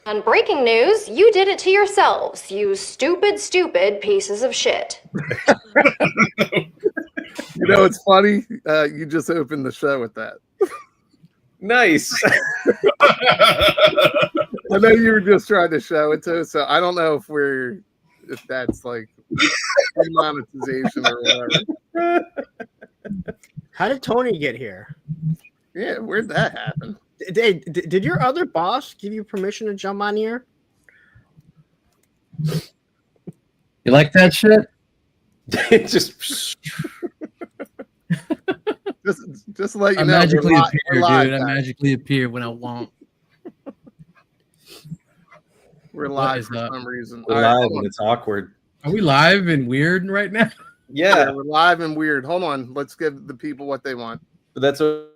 On breaking news, you did it to yourselves, you stupid, stupid pieces of shit. You know, it's funny. You just opened the show with that. Nice. I know you were just trying to show it to us, so I don't know if that's like monetization or whatever. How did Tony get here? Yeah, where'd that happen? Did your other boss give you permission to jump on here? You like that shit? just Just let you I know. magically we're appear, live, dude. I guys. magically appear when I want. We're What live is for up? some reason. we're All right, live hold and on. it's awkward. Are we live and weird right now? Yeah, We're live and weird. Hold on. Let's give the people what they want. but that's a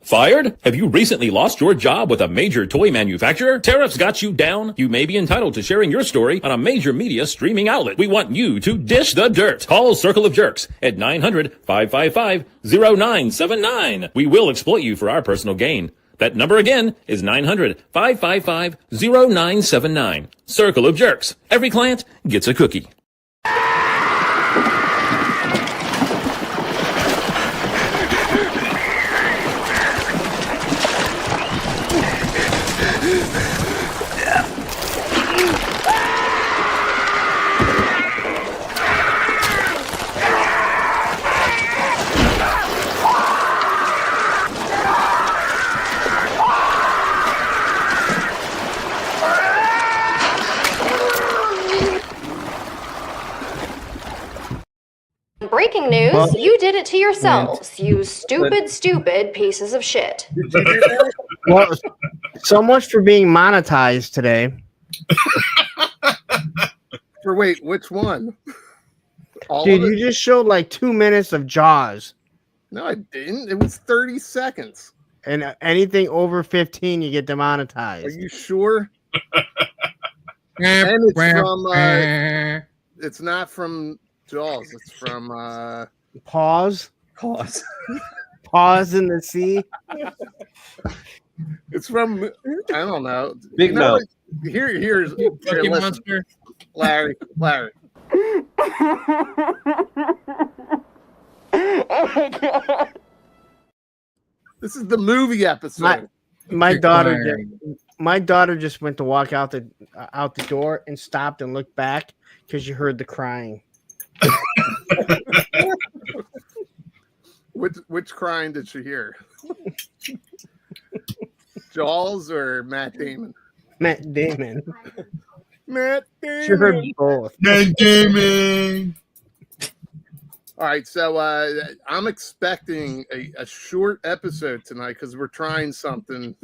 Fired? Have you recently lost your job with a major toy manufacturer? Tariffs got you down? You may be entitled to sharing your story on a major media streaming outlet. We want you to dish the dirt. Call Circle of Jerks at 900-555-0979. We will exploit you for our personal gain. That number again is 900-555-0979. Circle of Jerks. Every client gets a cookie. Breaking news, you did it to yourselves, you stupid, stupid pieces of shit. Well, so much for being monetized today. For wait, which one? All Dude, of you it? just showed like 2 minutes of Jaws. No, I didn't. It was 30 seconds. And anything over 15, you get Are demonetized. you sure? And it's from it's not from Jaws. It's from Pause. pause. Pause in the sea. it's from I don't know. Big You know mouth. what? Here's here, Cookie listen, Monster. Larry. This is the movie episode. My Required. daughter just went to walk out the door and stopped and looked back because you heard the crying. Which crying did she hear? Jaws or Matt Damon? Matt Damon. Matt She heard Damon. both. All right, so I'm expecting a short episode tonight because we're trying something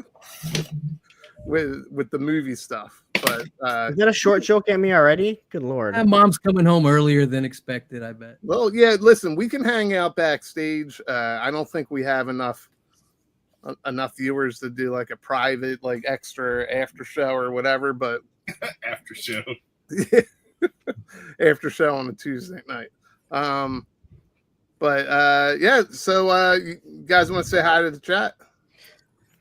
with the movie stuff. But Is that a short joke at me already? Good lord. My mom's coming home earlier than expected, I bet. well, yeah, listen, we can hang out backstage. I don't think we have enough viewers to do like a private, like extra after show or whatever. But After show. after show on a Tuesday night. Yeah, so you guys want to say hi to the chat?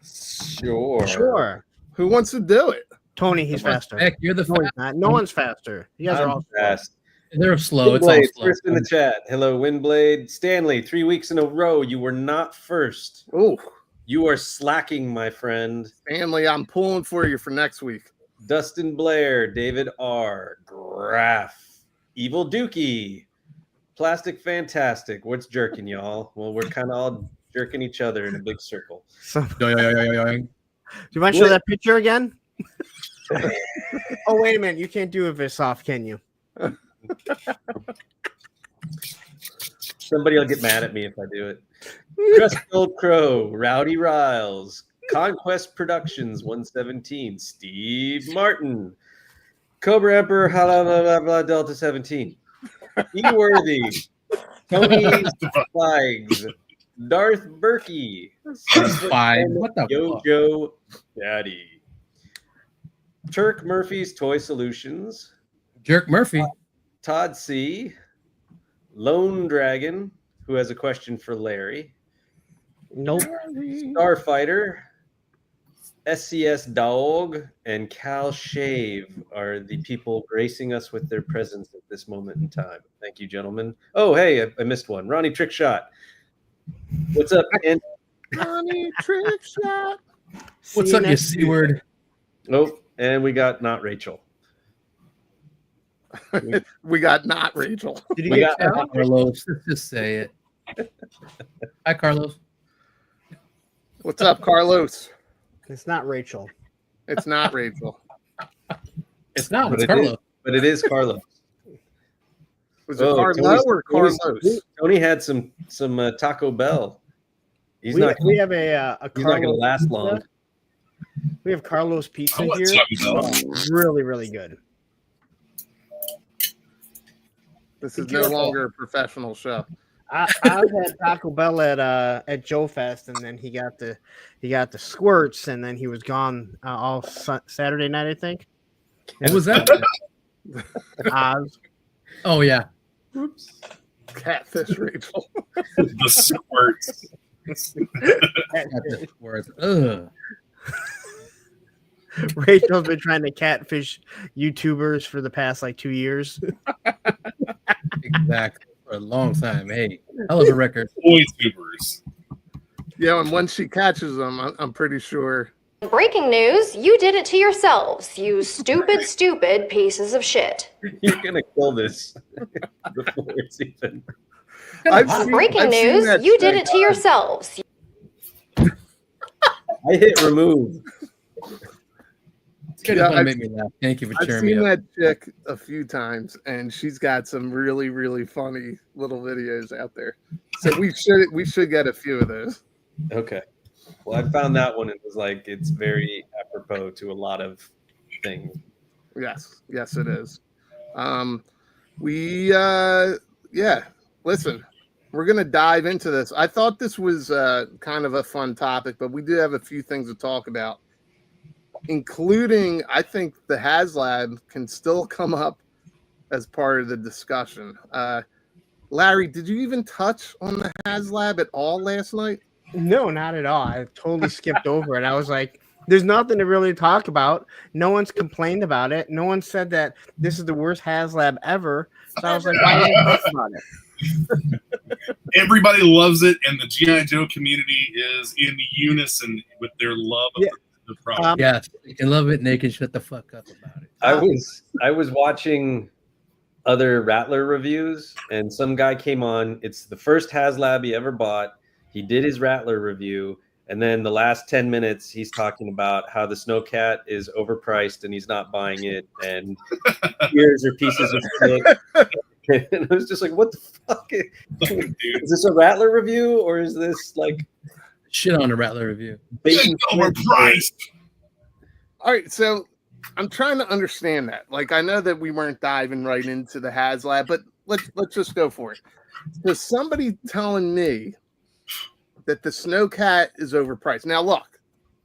Sure. Who wants to do it? Tony, he's faster. Heck, you're the No, he's not. No one's faster. You guys are all I'm fast. They're slow. It's all Windblade, slow. first in the chat. Hello, Windblade. Stanley, 3 weeks in a row. You were not first. Oh, You are slacking, my friend. Stanley, I'm pulling for you for next week. Dustin Blair, David R. Graf, Evil Dookie, Plastic Fantastic. What's jerking, y'all? Well, we're kind of all jerking each other in a big circle. So, do you mind to show that picture again? Oh, wait a minute. You can't do it if it's soft, can you? Somebody will get mad at me if I do it. Crusty Crow, Rowdy Riles, Conquest Productions 117, Steve Martin, Cobra Emperor, blah, blah, blah, blah, Delta 17, E Worthy, Tony's Flags, Darth Berkey, Fine. What the fuck? Yojo Daddy, Turk Murphy's Toy Solutions, Jerk Murphy. Todd C, Lone Dragon, who has a question for Larry, Nope. Starfighter, SCS Dog, and Cal Shave are the people gracing us with their presence at this moment in time. Thank you, gentlemen. Oh, hey, I missed one. Ronnie Trickshot. What's up, Andy? Ronnie Trickshot. What's up, you C word? Oh, and we got not Rachel. We got not Rachel. Did you We get got Cal? Carlos. Let's just say it. Hi, Carlos. What's up, Carlos? It's not Rachel. It's not Rachel. It's not. But It's Carlos. But it is Carlos. Was it Oh, Carlo or Carlos? Tony had some Taco Bell. He's We not. have a He's not going to Carlos last pizza. long. We have Carlos pizza I want here. Taco Bell. Really, really good. This is no longer a professional show. I had Taco Bell at Joe Fest, and then he got the squirts, and then he was gone all Saturday night, I think. What was that? Oz. Oh, yeah. Catfish Rachel. The squirts. Words. Ugh. Rachel's been trying to catfish YouTubers for the past 2 years. Exactly. For a long time. Hey, hell of a record. Boy tubers. Yeah, and once she catches them, I'm pretty sure. Breaking news, you did it to yourselves, you stupid, stupid pieces of shit. You're going to kill this before it's even. Breaking I've seen news, that you did thing. it to yourselves. I hit remove. It's good Yeah, to make me laugh. Thank you for I've cheering me seen up. that chick a few times, and she's got some really, really funny little videos out there. So we should get a few of those. Okay. Well, I found that one. It was like it's very apropos to a lot of things. Yes, it is. Listen, we're gonna dive into this. I thought this was kind of a fun topic, but we do have a few things to talk about, including I think the HasLab can still come up as part of the discussion. Larry, did you even touch on the HasLab at all last night? No, not at all. I totally skipped over it. I was like, there's nothing to really talk about. No one's complained about it. No one said that this is the worst HasLab ever. So I was like, why even talk about it? Everybody loves it, and the G.I. Joe community is in unison with their love of the product. Yes, you can love it and they can shut the fuck up about it. I was watching other Rattler reviews, and some guy came on. It's the first HasLab he ever bought. He did his Rattler review, and then the last 10 minutes, he's talking about how the Snowcat is overpriced and he's not buying it, and ears are pieces of shit. And I was just like, what the fuck? Is this a Rattler review, or is this like Shit on a Rattler review? It's overpriced. All right, so I'm trying to understand that. Like, I know that we weren't diving right into the HasLab, but let's just go for it. There's somebody telling me that the Snowcat is overpriced. Now, look,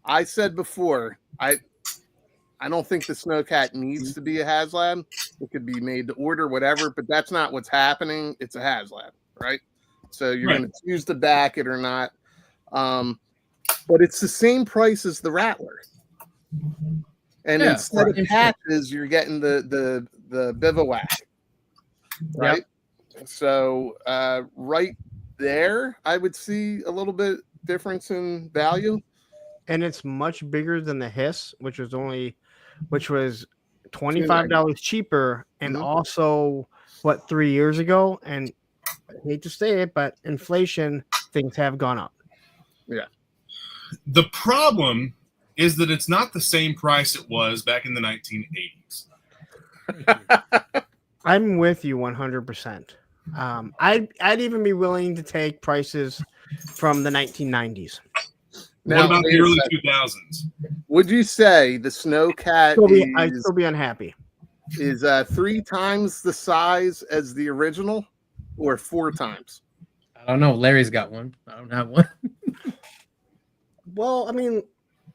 I said before, I don't think the Snowcat needs to be a HasLab. It could be made to order, whatever, but that's not what's happening. It's a HasLab, right? So you're going to choose to back it or not. But it's the same price as the Rattler. And instead of patches, you're getting the bivouac, right? Yep. So right there, I would see a little bit difference in value. And it's much bigger than the Hiss, which was $25 cheaper, and also 3 years ago. And I hate to say it, but inflation, things have gone up. Yeah. The problem is that it's not the same price it was back in the 1980s. I'm with you 100%. I'd even be willing to take prices from the 1990s. Now, what about the early 2000s? Would you say the Snowcat I'd still be unhappy. is 3 times the size as the original? or 4 times? I don't know. Larry's got one. I don't have one. Well, I mean,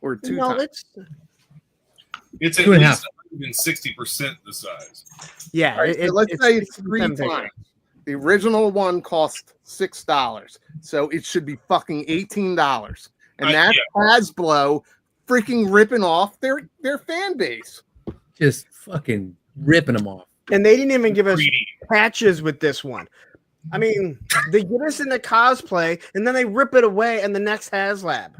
Or 2 no, times? It's at 2.5. least 160% the size. Yeah. All right, so let's it's say 60% 3 bigger. times. The original one cost $6, so it should be fucking $18, and that's Hasbro freaking ripping off their fan base. Just fucking ripping them off. And they didn't even give us 3D. patches with this one. I mean, they get us into cosplay, and then they rip it away in the next HasLab.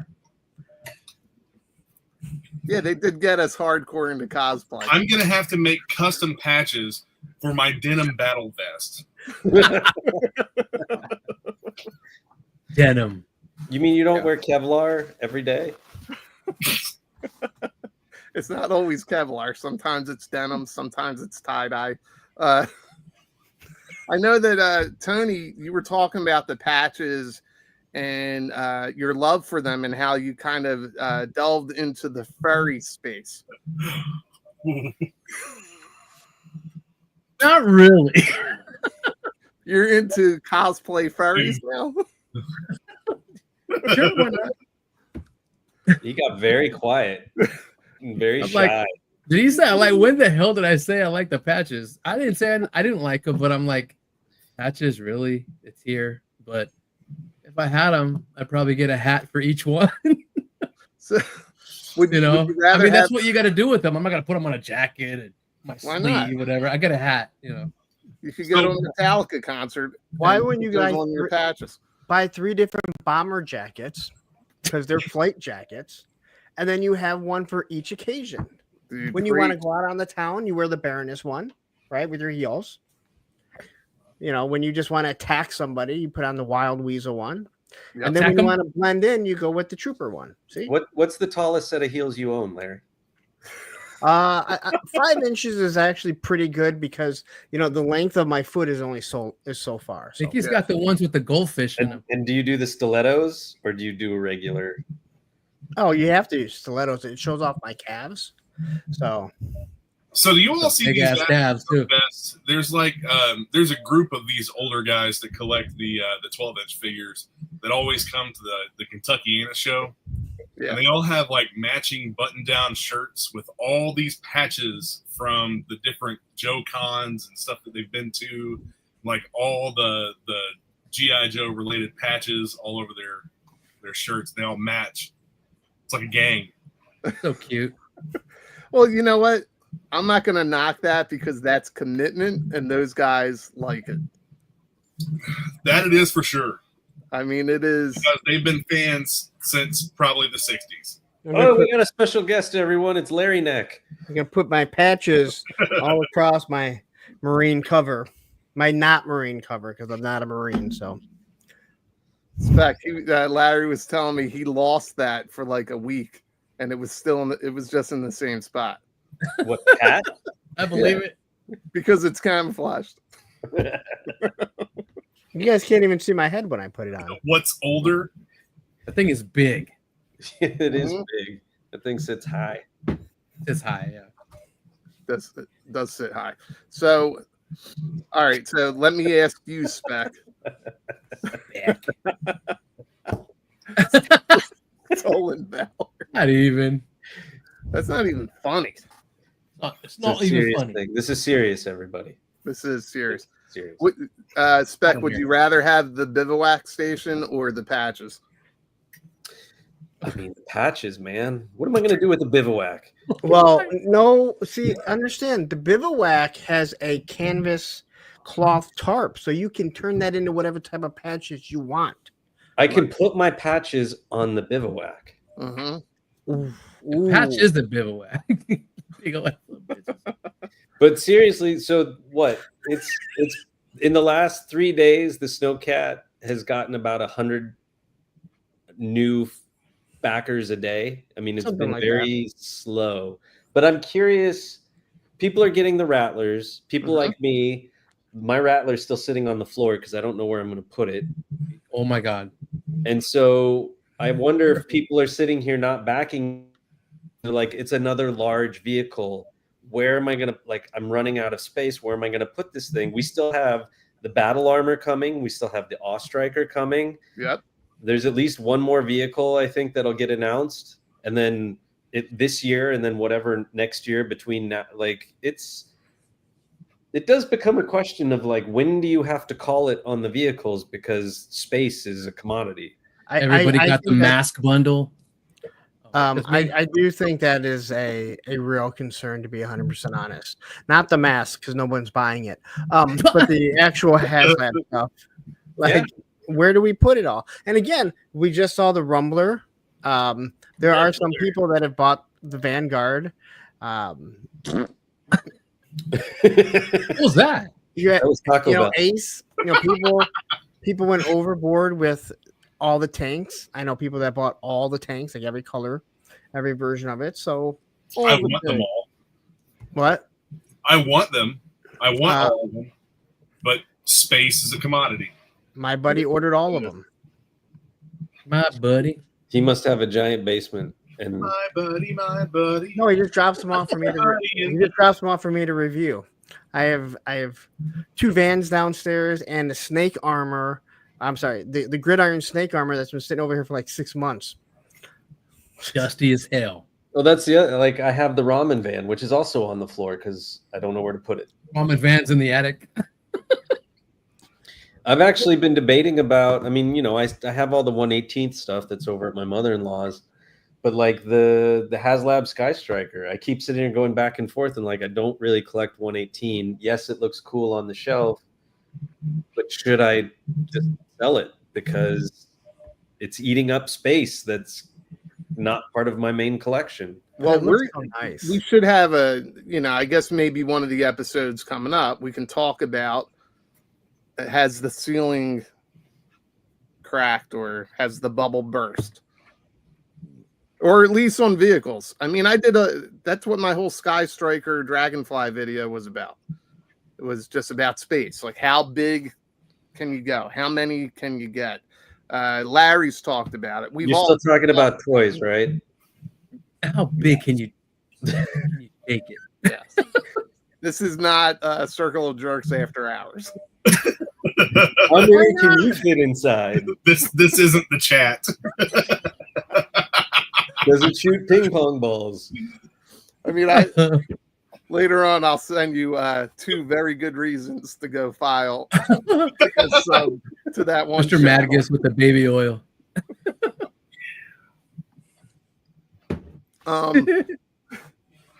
Yeah, they did get us hardcore into cosplay. I'm gonna have to make custom patches for my denim battle vest. Denim. You mean you don't wear Kevlar every day? It's not always Kevlar. Sometimes it's denim. Sometimes it's tie-dye. I know that, Tony, you were talking about the patches and your love for them and how you kind of delved into the furry space. Not really. You're into cosplay furries now? Sure, why not? He got very quiet, very I'm shy. like, did he say I like? When the hell did I say I like the patches? I didn't say I didn't like them, but I'm like, patches really? It's here. But if I had them, I'd probably get a hat for each one. So, would You know, would you rather I mean, that's have- what you got to do with them. I'm not gonna put them on a jacket and my Why sleeve, not? whatever. I got a hat. You know, You could go to a Metallica concert. Why and wouldn't you put those guys on your patches? buy 3 different bomber jackets because they're flight jackets, and then you have one for each occasion. Dude, When you want to great. go out on the town, you wear the Baroness one, right, with your heels. You know, when you just want to attack somebody, you put on the Wild Weasel one. Yep. And then when Attack you 'em? want to blend in, you go with the Trooper one. See? What's the tallest set of heels you own, Larry? 5 inches is actually pretty good because you know the length of my foot is only so far. I think So. he's got the ones with the goldfish in And, them. and do you do the stilettos or do you do a regular? Oh, you have to use stilettos. It shows off my calves. So So do you all see Big these ass guys dabs too. vests? There's like there's a group of these older guys that collect the 12-inch figures that always come to the Kentuckiana show. Yeah. And they all have like matching button-down shirts with all these patches from the different Joe Cons and stuff that they've been to, like all the GI Joe related patches all over their shirts. They all match. It's like a gang. So cute. Well, you know what? I'm not going to knock that because that's commitment, and those guys like it. That it is for sure. I mean, it is. Because they've been fans since probably the 60s. I'm Oh, gonna, we got a special guest, everyone. It's Larry Neck. I'm gonna put my patches all across my marine cover, my not marine cover because I'm not a marine. So Spec, Larry was telling me he lost that for like a week, and it was still it was just in the same spot What, cat? I believe it. because it's camouflaged. you guys can't even see my head when I put it on. What's older? The thing is big. It is Mhm. big. The thing sits high. It's high. Yeah. Does sit high. So, all right. So let me ask you, Spec. Stolen Valor. Not even. That's not even funny. It's It's not a even serious funny. thing. This is serious, everybody. This is serious. Serious. What, Spec, don't would hear you rather have the bivouac station or the patches? I mean, the patches, man. What am I going to do with the bivouac? Well, no, see, understand the bivouac has a canvas cloth tarp, so you can turn that into whatever type of patches you want. I can put my patches on the bivouac. Mm-hmm. Ooh. Patch is the bivouac. Big old bitches. But seriously, so what? It's in the last 3 days, the Snowcat has gotten about 100 new backers a day. I mean, it's Something been like very slow. But I'm curious. People are getting the rattlers. People Mhm. like me, my rattler's still sitting on the floor because I don't know where I'm going to put it. Oh my god. And so I wonder if people are sitting here not backing. They're like, it's another large vehicle. Where am I going to, like, I'm running out of space. Where am I going to put this thing? We still have the battle armor coming. We still have the Striker coming. Yep. There's at least one more vehicle I think that'll get announced, and then this year, and then whatever next year between now. Like it does become a question of like, when do you have to call it on the vehicles, because space is a commodity. Everybody got the mask bundle. I do think that is a real concern, to be 100% honest. Not the mask, because no one's buying it, but the actual HasLab stuff. Like, where do we put it all? And again, we just saw the Rumbler. There are some people that have bought the Vanguard. What was that? That was Taco Bell. Ace. People went overboard with all the tanks. I know people that bought all the tanks, like every color, every version of it. So I want them all. What? I want them. I want all of them. But space is a commodity. My buddy ordered all of them. My buddy. He must have a giant basement. And My buddy. No, he just drops them off for me to. He just drops them off for me to review. I have 2 Vans downstairs and the snake armor. I'm sorry, the gridiron snake armor that's been sitting over here for like 6 months. Dusty as hell. Well, that's the other, like, I have the ramen van, which is also on the floor because I don't know where to put it. Ramen van's in the attic. I've actually been debating about, I mean, I have all the 1/18th stuff that's over at my mother-in-law's, but like the HasLab Sky Striker, I keep sitting here going back and forth, and like, I don't really collect 1/18. Yes, it looks cool on the shelf, but should I just sell it because it's eating up space that's not part of my main collection? Well, nice. We should have I guess maybe one of the episodes coming up, we can talk about, has the ceiling cracked or has the bubble burst, or at least on vehicles. I mean, that's what my whole Sky Striker Dragonfly video was about. It was just about space. Like, how big can you go? How many can you get? Larry's talked about it. You're still talking about toys, right? How big can you take it? Yes. This is not a Circle of Jerks after hours. How many can you fit inside? This isn't the chat. Does it shoot ping pong balls? I mean, later on, I'll send you 2 very good reasons to go file to that one. Mr. Madgus with the baby oil.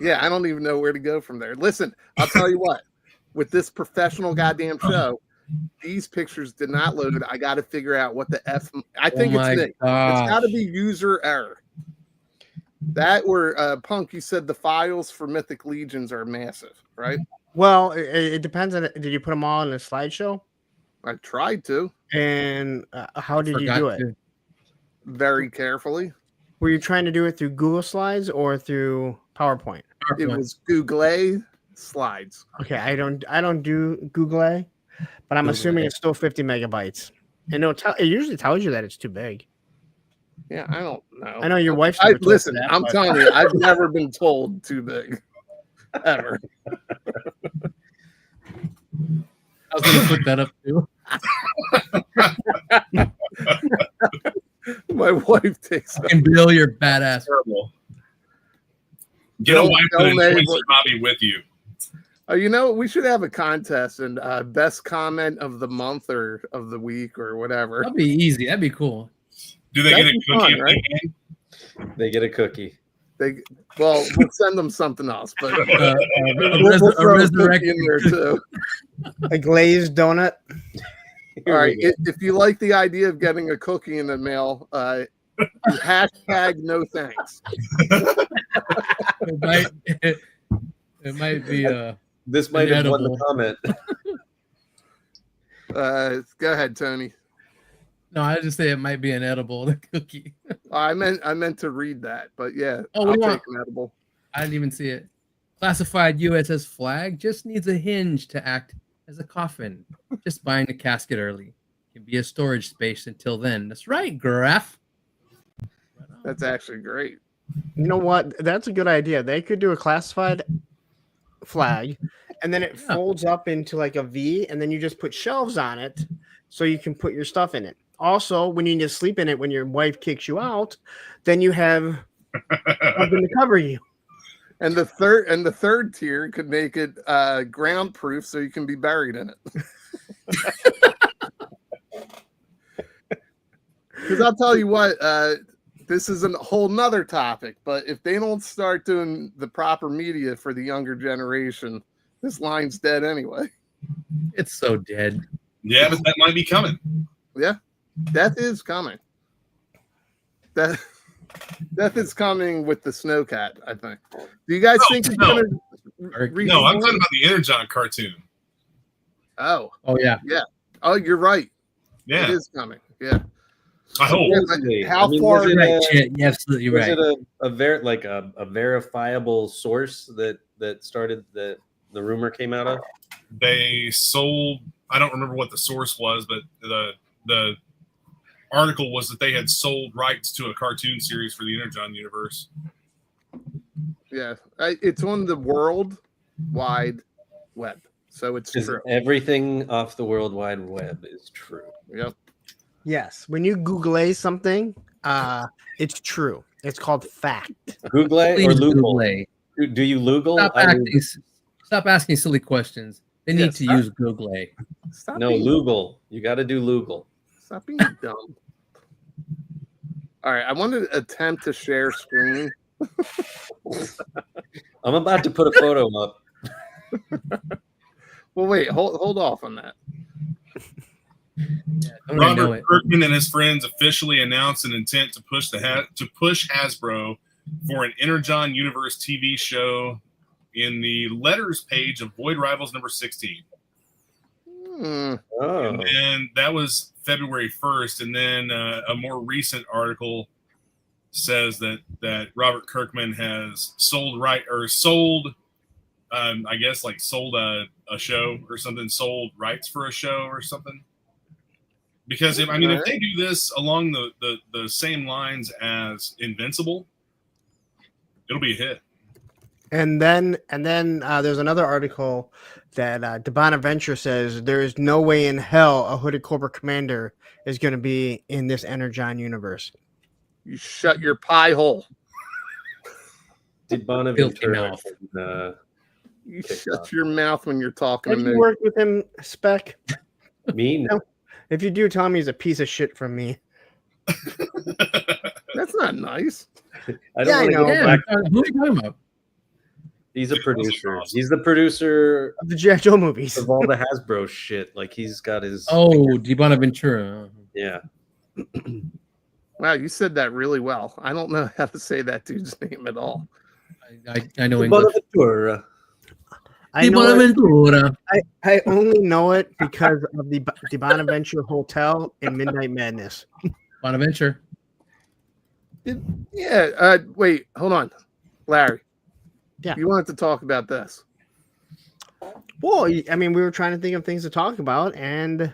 Yeah, I don't even know where to go from there. Listen, I'll tell you what. With this professional goddamn show, these pictures did not load. I got to figure out what the F. I think it's me. It's got to be user error. That were Punk. You said the files for Mythic Legions are massive, right? Well, it depends on. Did you put them all in a slideshow? I tried to. And how did you do it? Very carefully. Were you trying to do it through Google Slides or through PowerPoint? It was Google Slides. Okay, I don't do Google, but I'm assuming it's still 50 megabytes. And it usually tells you that it's too big. Yeah, I don't know. I know your wife's. Listen, I'm telling you, I've never been told too big, ever. I was going to put that up too. My wife takes. And Bill, you're badass. Terrible. Get a wife that enjoys your hobby with you. We should have a contest and best comment of the month or of the week or whatever. That'd be easy. That'd be cool. Do they get a cookie? Fun, right? They get a cookie. We'll send them something else, but a resurrection in there too. A glazed donut. All right. If you like the idea of getting a cookie in the mail, hashtag no thanks. It might be this might have won the comment. Go ahead, Tony. No, I just say it might be an edible, the cookie. I meant to read that, but yeah, I'll take an edible. I didn't even see it. Classified USS Flag just needs a hinge to act as a coffin. Just buying the casket early. Can be a storage space until then. That's right, Graph. That's actually great. You know what? That's a good idea. They could do a classified flag and then it folds up into like a V, and then you just put shelves on it so you can put your stuff in it. Also, when you need to sleep in it when your wife kicks you out, then you have something to cover you. And the third tier could make it ground proof so you can be buried in it. Because I'll tell you what, this is a whole nother topic, but if they don't start doing the proper media for the younger generation, this line's dead anyway. It's so dead. Yeah, but that might be coming. Yeah, death is coming. Death is coming with the Snowcat, I think. Do you guys think it's going to... No, I'm talking about the Energon cartoon. Oh. Oh, yeah. Yeah. Oh, you're right. Yeah. It is coming. Yeah. I hope. How far? Right, you're absolutely right. Was it a verifiable source that started the rumor came out of? They sold. I don't remember what the source was, but the article was that they had sold rights to a cartoon series for the Energon universe. Yeah, it's on the World Wide Web, so it's true. Everything off the World Wide Web is true. Yep. Yes, when you Google something, it's true. It's called fact. Google or Lugal? Do you Lugal? Stop asking silly questions. They need to use Google. No, Lugal. You got to do Lugal. Stop being dumb. All right, I want to attempt to share screen. I'm about to put a photo up. Well, wait, hold off on that. Robert Kirkman and his friends officially announced an intent to push Hasbro for an Energon Universe TV show in the letters page of Void Rivals number 16. Oh. And that was February 1st. And then a more recent article says that Robert Kirkman has sold a show or something, sold rights for a show or something. Because if they do this along the same lines as Invincible, it'll be a hit. And then there's another article that Bonaventure says there is no way in hell a Hooded Cobra Commander is going to be in this Energon universe. You shut your pie hole. Did Bonaventure? You shut your mouth when you're talking Have to me. you worked with him, Spec? Me? No. If you do, tell me he's a piece of shit from me. That's not nice. I don't know. Who are you talking about? He's a producer. He's the producer of the G.I. Joe movies. Of all the Hasbro shit. Like he's got his. Oh, Di Bonaventura. Yeah. Wow, you said that really well. I don't know how to say that dude's name at all. I know English. Bonaventura. I only know it because of the Bonaventure Hotel in Midnight Madness. Bonaventure. Wait, hold on. Larry. Yeah. You wanted to talk about this. Well, I mean, we were trying to think of things to talk about, and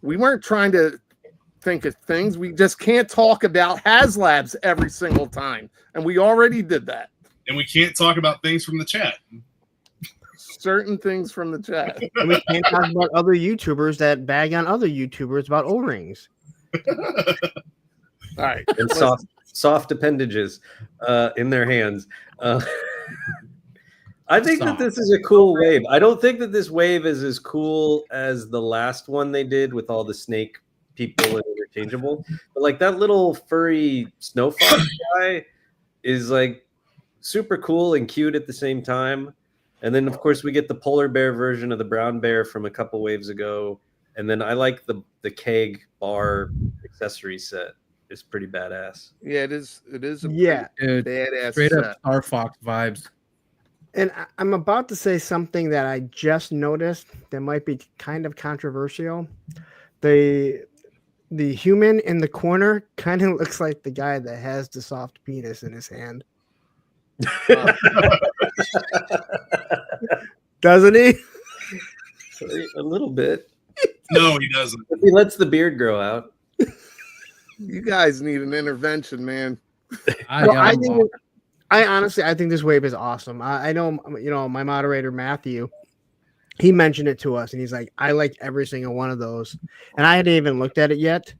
we weren't trying to think of things. We just can't talk about HasLabs every single time. And we already did that. And we can't talk about things from the chat. Certain things from the chat. And we can't talk about other YouTubers that bag on other YouTubers about O-rings. All right. And soft appendages in their hands. I think that this is a cool wave. I don't think that this wave is as cool as the last one they did with all the snake people and interchangeable. But like that little furry snow fox guy is like super cool and cute at the same time. And then of course we get the polar bear version of the brown bear from a couple waves ago. And then I like the keg bar accessory set. It's pretty badass. Yeah, it is. It is a dude, badass straight set. up Star Fox vibes. And I'm about to say something that I just noticed that might be kind of controversial. The human in the corner kind of looks like the guy that has the soft penis in his hand. Doesn't he? A little bit. No, he doesn't. He lets the beard grow out. You guys need an intervention, man. I honestly think this wave is awesome. I know, my moderator Matthew he mentioned it to us, and he's like, I like every single one of those, and I hadn't even looked at it yet.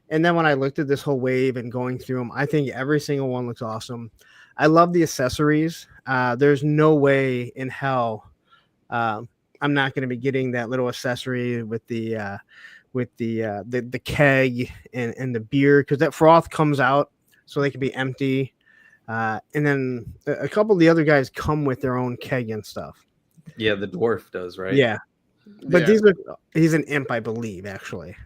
And then when I looked at this whole wave and going through them, I think every single one looks awesome. I love the accessories. There's no way in hell I'm not going to be getting that little accessory with the keg and the beer, because that froth comes out so they can be empty. And then a couple of the other guys come with their own keg and stuff. Yeah, the dwarf does, right? Yeah, but Yeah. he's an imp, I believe, actually.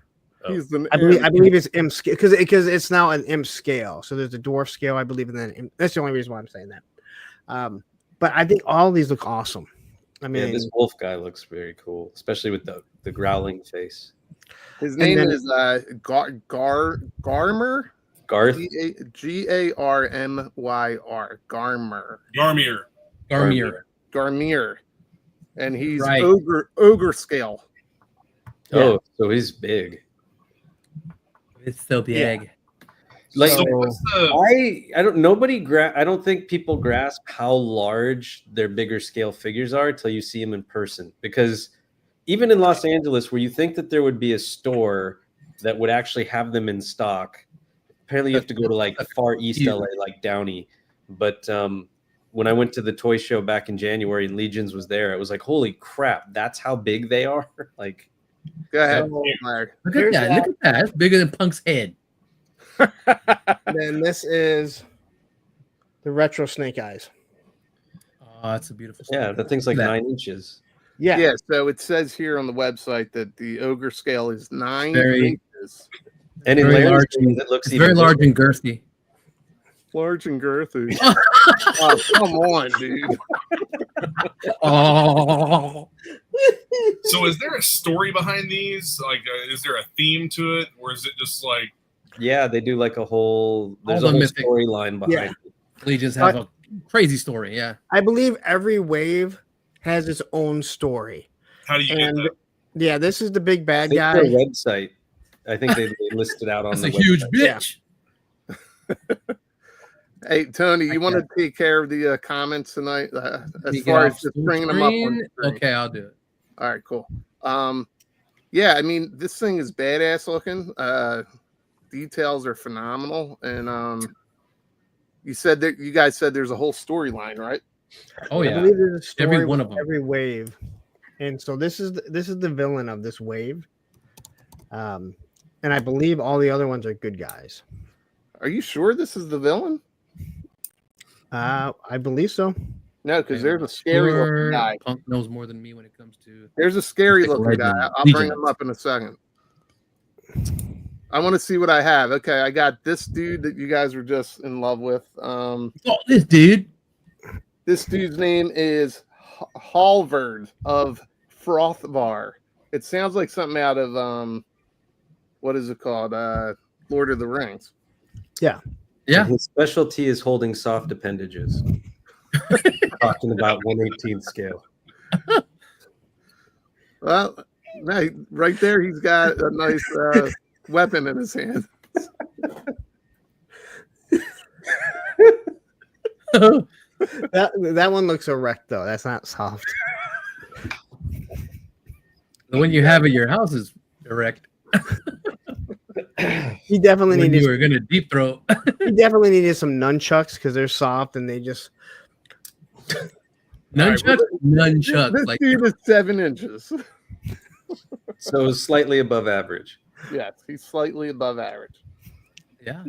He's the I believe it's imp scale because it's now an imp scale. So there's the dwarf scale, I believe, and then that's the only reason why I'm saying that. But I think all of these look awesome. I mean, Yeah, this wolf guy looks very cool, especially with the growling face. His name then- is Garmer. Garth. Garmyr. Garmer. Garmier. Garmyr. And he's Right. ogre scale. Oh, so he's big. It's so big. Like So what's the I don't think people grasp how large their bigger scale figures are until you see them in person. Because even in Los Angeles, where you think that there would be a store that would actually have them in stock, apparently you have to go to like far east LA, like Downey. But when I went to the toy show back in January and Legions was there, it was like, holy crap, that's how big they are. Like, Go ahead. So- Larry. Look at that. Look at that. That's bigger than Punk's head. then this is the retro Snake Eyes. Oh, that's a beautiful. yeah, that thing's like That- 9 inches. Yeah, Yeah, so it says here on the website that the ogre scale is 9 Very- inches. And in Very Larry's large thing, and- it looks It's even very large bigger. and girthy. Large and girthy. Oh, come on, dude. Oh, So is there a story behind these? Like, is there a theme to it, or is it just like Yeah, they do like a whole. There's the a whole Mythic- storyline behind Yeah. it. Legions have a crazy story. Yeah. I believe every wave has its own story. how do you And get that? yeah, this is the big I bad think guy. their website. I think they listed out on That's the a huge website. bitch. Hey, Tony, you want to take care of the comments tonight? As far as just bringing them up on the screen. Okay, I'll do it. All right, cool. Yeah, I mean, this thing is badass looking. Details are phenomenal, and you said that you guys said there's a whole storyline, right? Oh I yeah. believe there's a story Every one with of 'em. every wave, and so this is the villain of this wave. And I believe all the other ones are good guys. Are you sure this is the villain? I believe so. No, because there's a scary looking guy. Punk knows more than me when it comes to. There's a scary Mythic looking guy. legend, I'll bring Legions. him up in a second. I want to see what I have. Okay, I got this dude that you guys were just in love with. Oh, this dude. This dude's name is Halvard of Frothbar. It sounds like something out of what is it called? Lord of the Rings. Yeah. His specialty is holding soft appendages. Talking about 1/18 scale. Well, right there, he's got a nice weapon in his hand. That one looks erect though. That's not soft. The one you have at your house is erect. He definitely When you needed were gonna deep throat. he definitely needed some nunchucks because they're soft and they just Nunchuck, nunchuck. This Like dude is 7 inches. So slightly above average. Yes, he's slightly above average. yeah.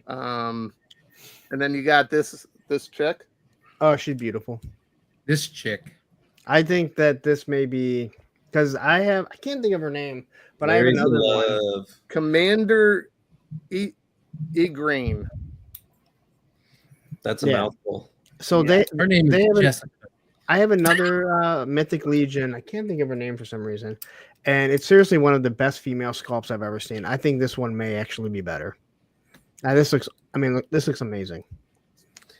And then you got this chick. oh, she's beautiful. This chick. I think that this may be because I can't think of her name, but Larry's I have in another one. love. Commander Igraine. That's a Yeah. mouthful. So Yeah. Her name They is haven't- Jessica. I have another Mythic Legion. I can't think of her name for some reason. And it's seriously one of the best female sculpts I've ever seen. I think this one may actually be better. Now this looks amazing.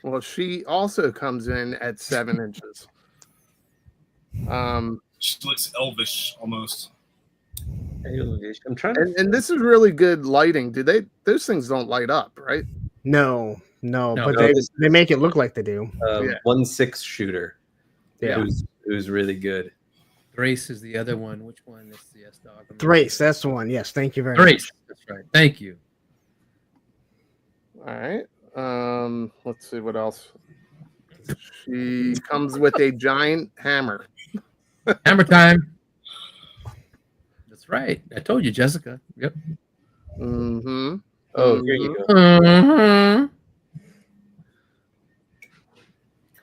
Well, she also comes in at 7 inches. She looks elvish almost. I'm trying to. And this is really good lighting. Those things don't light up, right? No, No, but no, this they make it look like they do. Yeah. 1/6 shooter. Yeah. Who's really good. Thrace is the other one. Which one is the S dog? Thrace, that's the one. Yes, thank you very Thrace. much. That's right. Thank you. All right. Let's see what else. She comes with a giant hammer. Hammer time. That's right. I told you, Jessica. Yep. Mm-hmm. Oh, here you go. Mhm.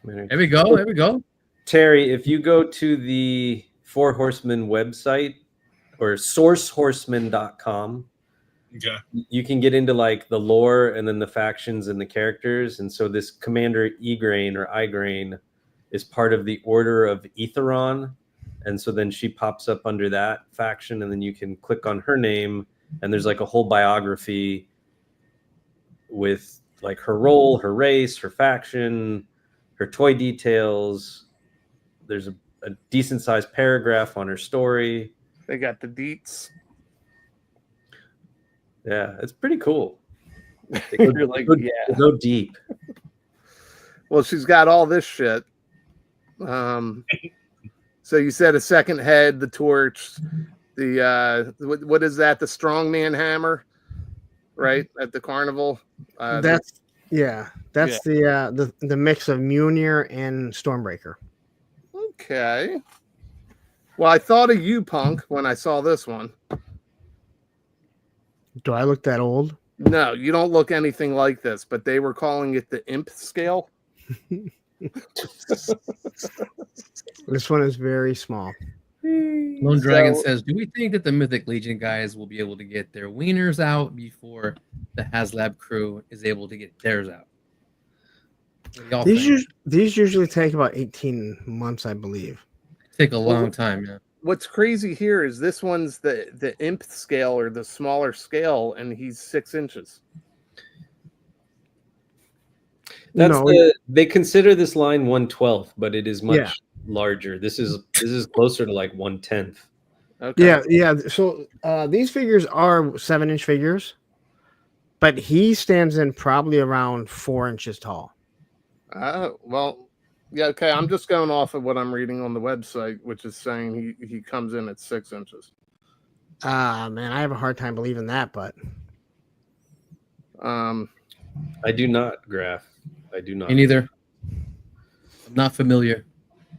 There we go. There we go. Terry, if you go to the Four Horsemen website or sourcehorseman.com, Okay. you can get into like the lore and then the factions and the characters. And so this Commander Igraine or Igraine is part of the Order of Aetheron. And so then she pops up under that faction, and then you can click on her name, and there's like a whole biography with like her role, her race, her faction, her toy details. There's a decent sized paragraph on her story. They got the deets. Yeah, it's pretty cool. You're like, They yeah. go deep. Well, she's got all this shit. So you said a second head, the torch, the what is that? The strongman hammer, right? At the carnival. That's the mix of Munir and Stormbreaker. Okay. Well, I thought of you, Punk, when I saw this one. Do I look that old? No, you don't look anything like this, but they were calling it the imp scale. This one is very small. Lone Dragon says, "Do we think that the Mythic Legion guys will be able to get their wieners out before the HasLab crew is able to get theirs out?" What do y'all think? These usually take about 18 months, I believe. Take a long time, yeah. What's crazy here is this one's the imp scale or the smaller scale, and he's 6 inches. They consider this line 1/12, but it is much larger. This is closer to like 1/10. Okay. Yeah. So these figures are 7-inch figures, but he stands in probably around 4 inches tall. Well, yeah, okay. I'm just going off of what I'm reading on the website, which is saying he comes in at 6 inches. Man, I have a hard time believing that, but I do not, Graph. I do not. Me neither. I'm not familiar.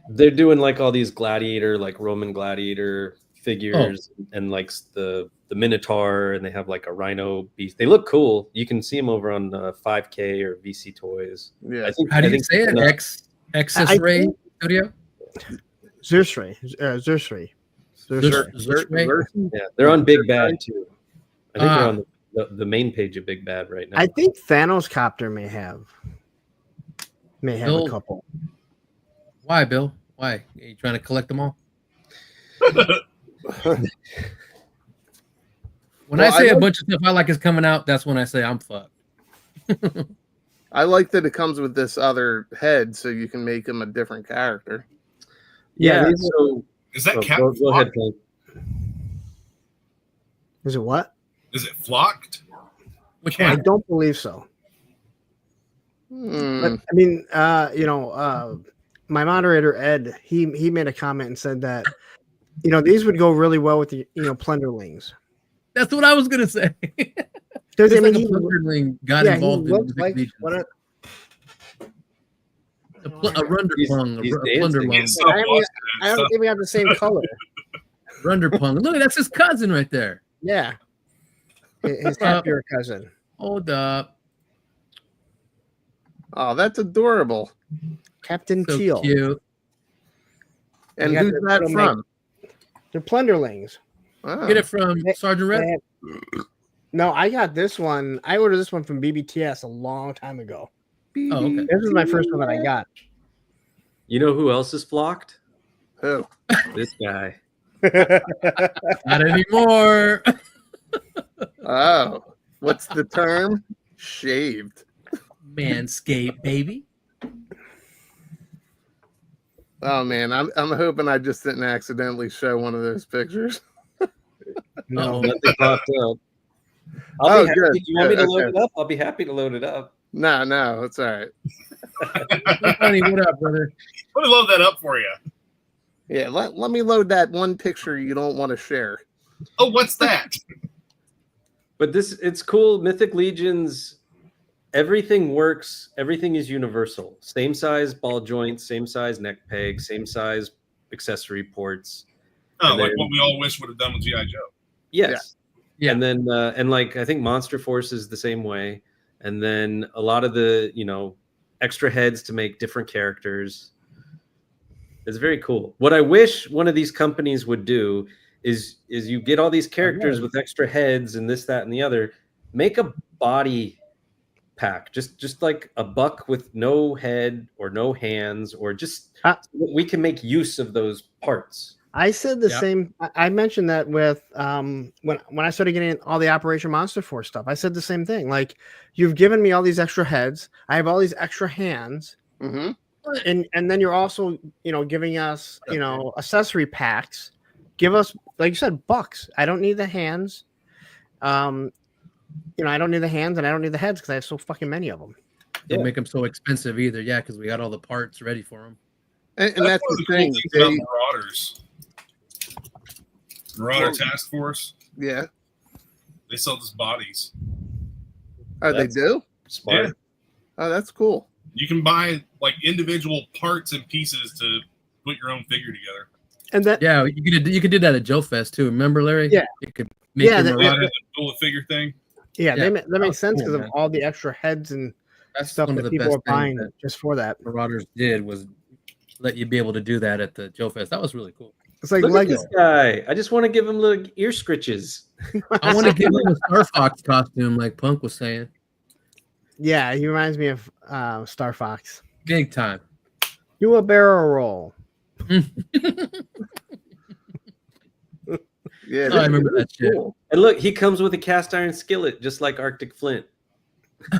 They're doing like all these gladiator, like Roman gladiator figures, and like the Minotaur, and they have like a rhino beast. They look cool. You can see them over on 5K or VC Toys. Yeah. How do you say it? X's Ray Studio? Zersray. Yeah, they're on Big Bad too. I think they're on the main page of Big Bad right now. I think Thanos Copter may have a couple. Why, Bill? Why? Are you trying to collect them all? When I say a bunch of stuff I like is coming out, that's when I say I'm fucked. I like that it comes with this other head, so you can make him a different character. Yeah. So is that cap? Go ahead, Paul. Is it what? Is it flocked? Which I one? don't believe so. But, I mean, my moderator Ed, he made a comment and said that these would go really well with the plunderlings. That's what I was gonna say. Because I mean, a plunderling got involved in the like Legion. A runderpung, He's a plunderlung. It's so I don't think we have the same color. Runderpung. Look, that's his cousin right there. Yeah, his happier cousin. Hold up. Oh, that's adorable. Captain So Teal. cute. And You got who's the that little from? They're plunderlings. Oh. Get it from Sergeant Red. No, I got this one. I ordered this one from BBTS a long time ago. Oh, okay. This was my first one that I got. You know who else is flocked? Who? This guy. Not anymore. Oh, what's the term? Shaved. Manscaped, baby. Oh man, I'm hoping I just didn't accidentally show one of those pictures. No, Nothing popped up. Oh, Be happy. good. You want me to Good, load okay. it up? I'll be happy to load it up. No, it's all right. Honey, what up, brother? Let me load that up for you. Yeah, let me load that one picture you don't want to share. Oh, what's that? But it's cool. Mythic Legions, everything works. Everything is universal. Same size ball joints, same size neck peg, same size accessory ports. Oh, And like then- what we all wish would have done with GI Joe. Yes. Yeah. And then and like I think Monster Force is the same way. And then a lot of the, extra heads to make different characters. It's very cool. What I wish one of these companies would do is you get all these characters with extra heads and this, that, and the other. Make a body pack, just like a buck with no head or no hands, or just so that we can make use of those parts. I said the same. I mentioned that with when I started getting all the Operation Monster Force stuff. I said the same thing. Like, you've given me all these extra heads. I have all these extra hands, Mm-hmm. and then you're also giving us accessory packs. Give us, like you said, bucks. I don't need the hands. I don't need the hands and I don't need the heads because I have so fucking many of them. Don't make them so expensive either. Yeah, because we got all the parts ready for them. And that's one the of cool thing. things about Marauders. Marauder Task Force. Yeah. They sell just bodies. Oh, they do? Smart. Yeah. Oh, that's cool. You can buy like individual parts and pieces to put your own figure together. And that you could do that at Joe Fest too. Remember, Larry? Yeah. You could make your Yeah, Marauder. the dual figure thing. that makes sense cool, because man. of all the extra heads and That's stuff one of that the people are best things buying that just for that. Marauders did was let you be able to do that at the Joe Fest. That was really cool. It's like Look Lego. at this guy. I just want to give him little ear scritches. I want to give him a Star Fox costume, like Punk was saying. Yeah, he reminds me of Star Fox. Big time. Do a barrel roll. Yeah, I remember that shit. cool. And look, he comes with a cast iron skillet, just like Arctic Flint.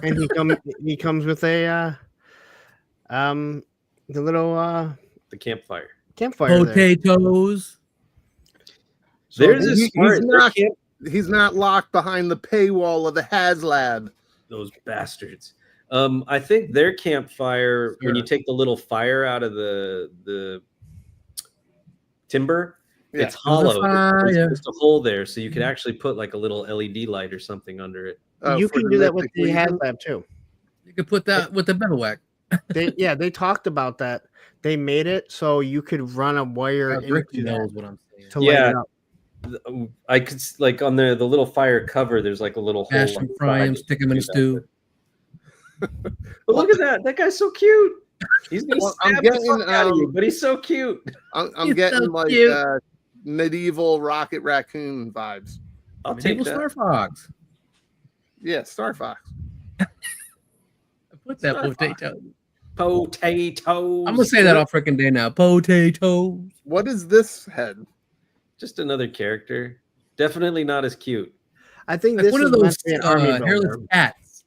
And he comes with a the little The campfire. campfire there. Potatoes. So There's a he's smart. not- He's not locked behind the paywall of the HasLab. Those bastards. I think their campfire, when you take the little fire out of the timber, Yeah. it's hollow. There's fire. just a hole there, so you can actually put like a little LED light or something under it. you For can the do that with Mythic the Legion? HasLab too. You could put that with the bivouac. They talked about that. They made it so you could run a wire Rick into that knows what I'm saying. to light Yeah. it up. I could like on the little fire cover. There's like a little hole. Mash on them, the fry side them, that stick you them in a can do stew. that with. But look at that! That guy's so cute. He's gonna Well, I'm stab the getting, fuck out of you, but he's so cute. I'm He's getting so like cute. medieval Rocket Raccoon vibes. I'll take Medieval that. Star Fox. Yeah, Star Fox. Put that Star potato. Potatoes. I'm gonna say that all freaking day now. Potatoes. What is this head? Just another character. Definitely not as cute. I think Like this one is of meant those to be an army hairless builder. cats.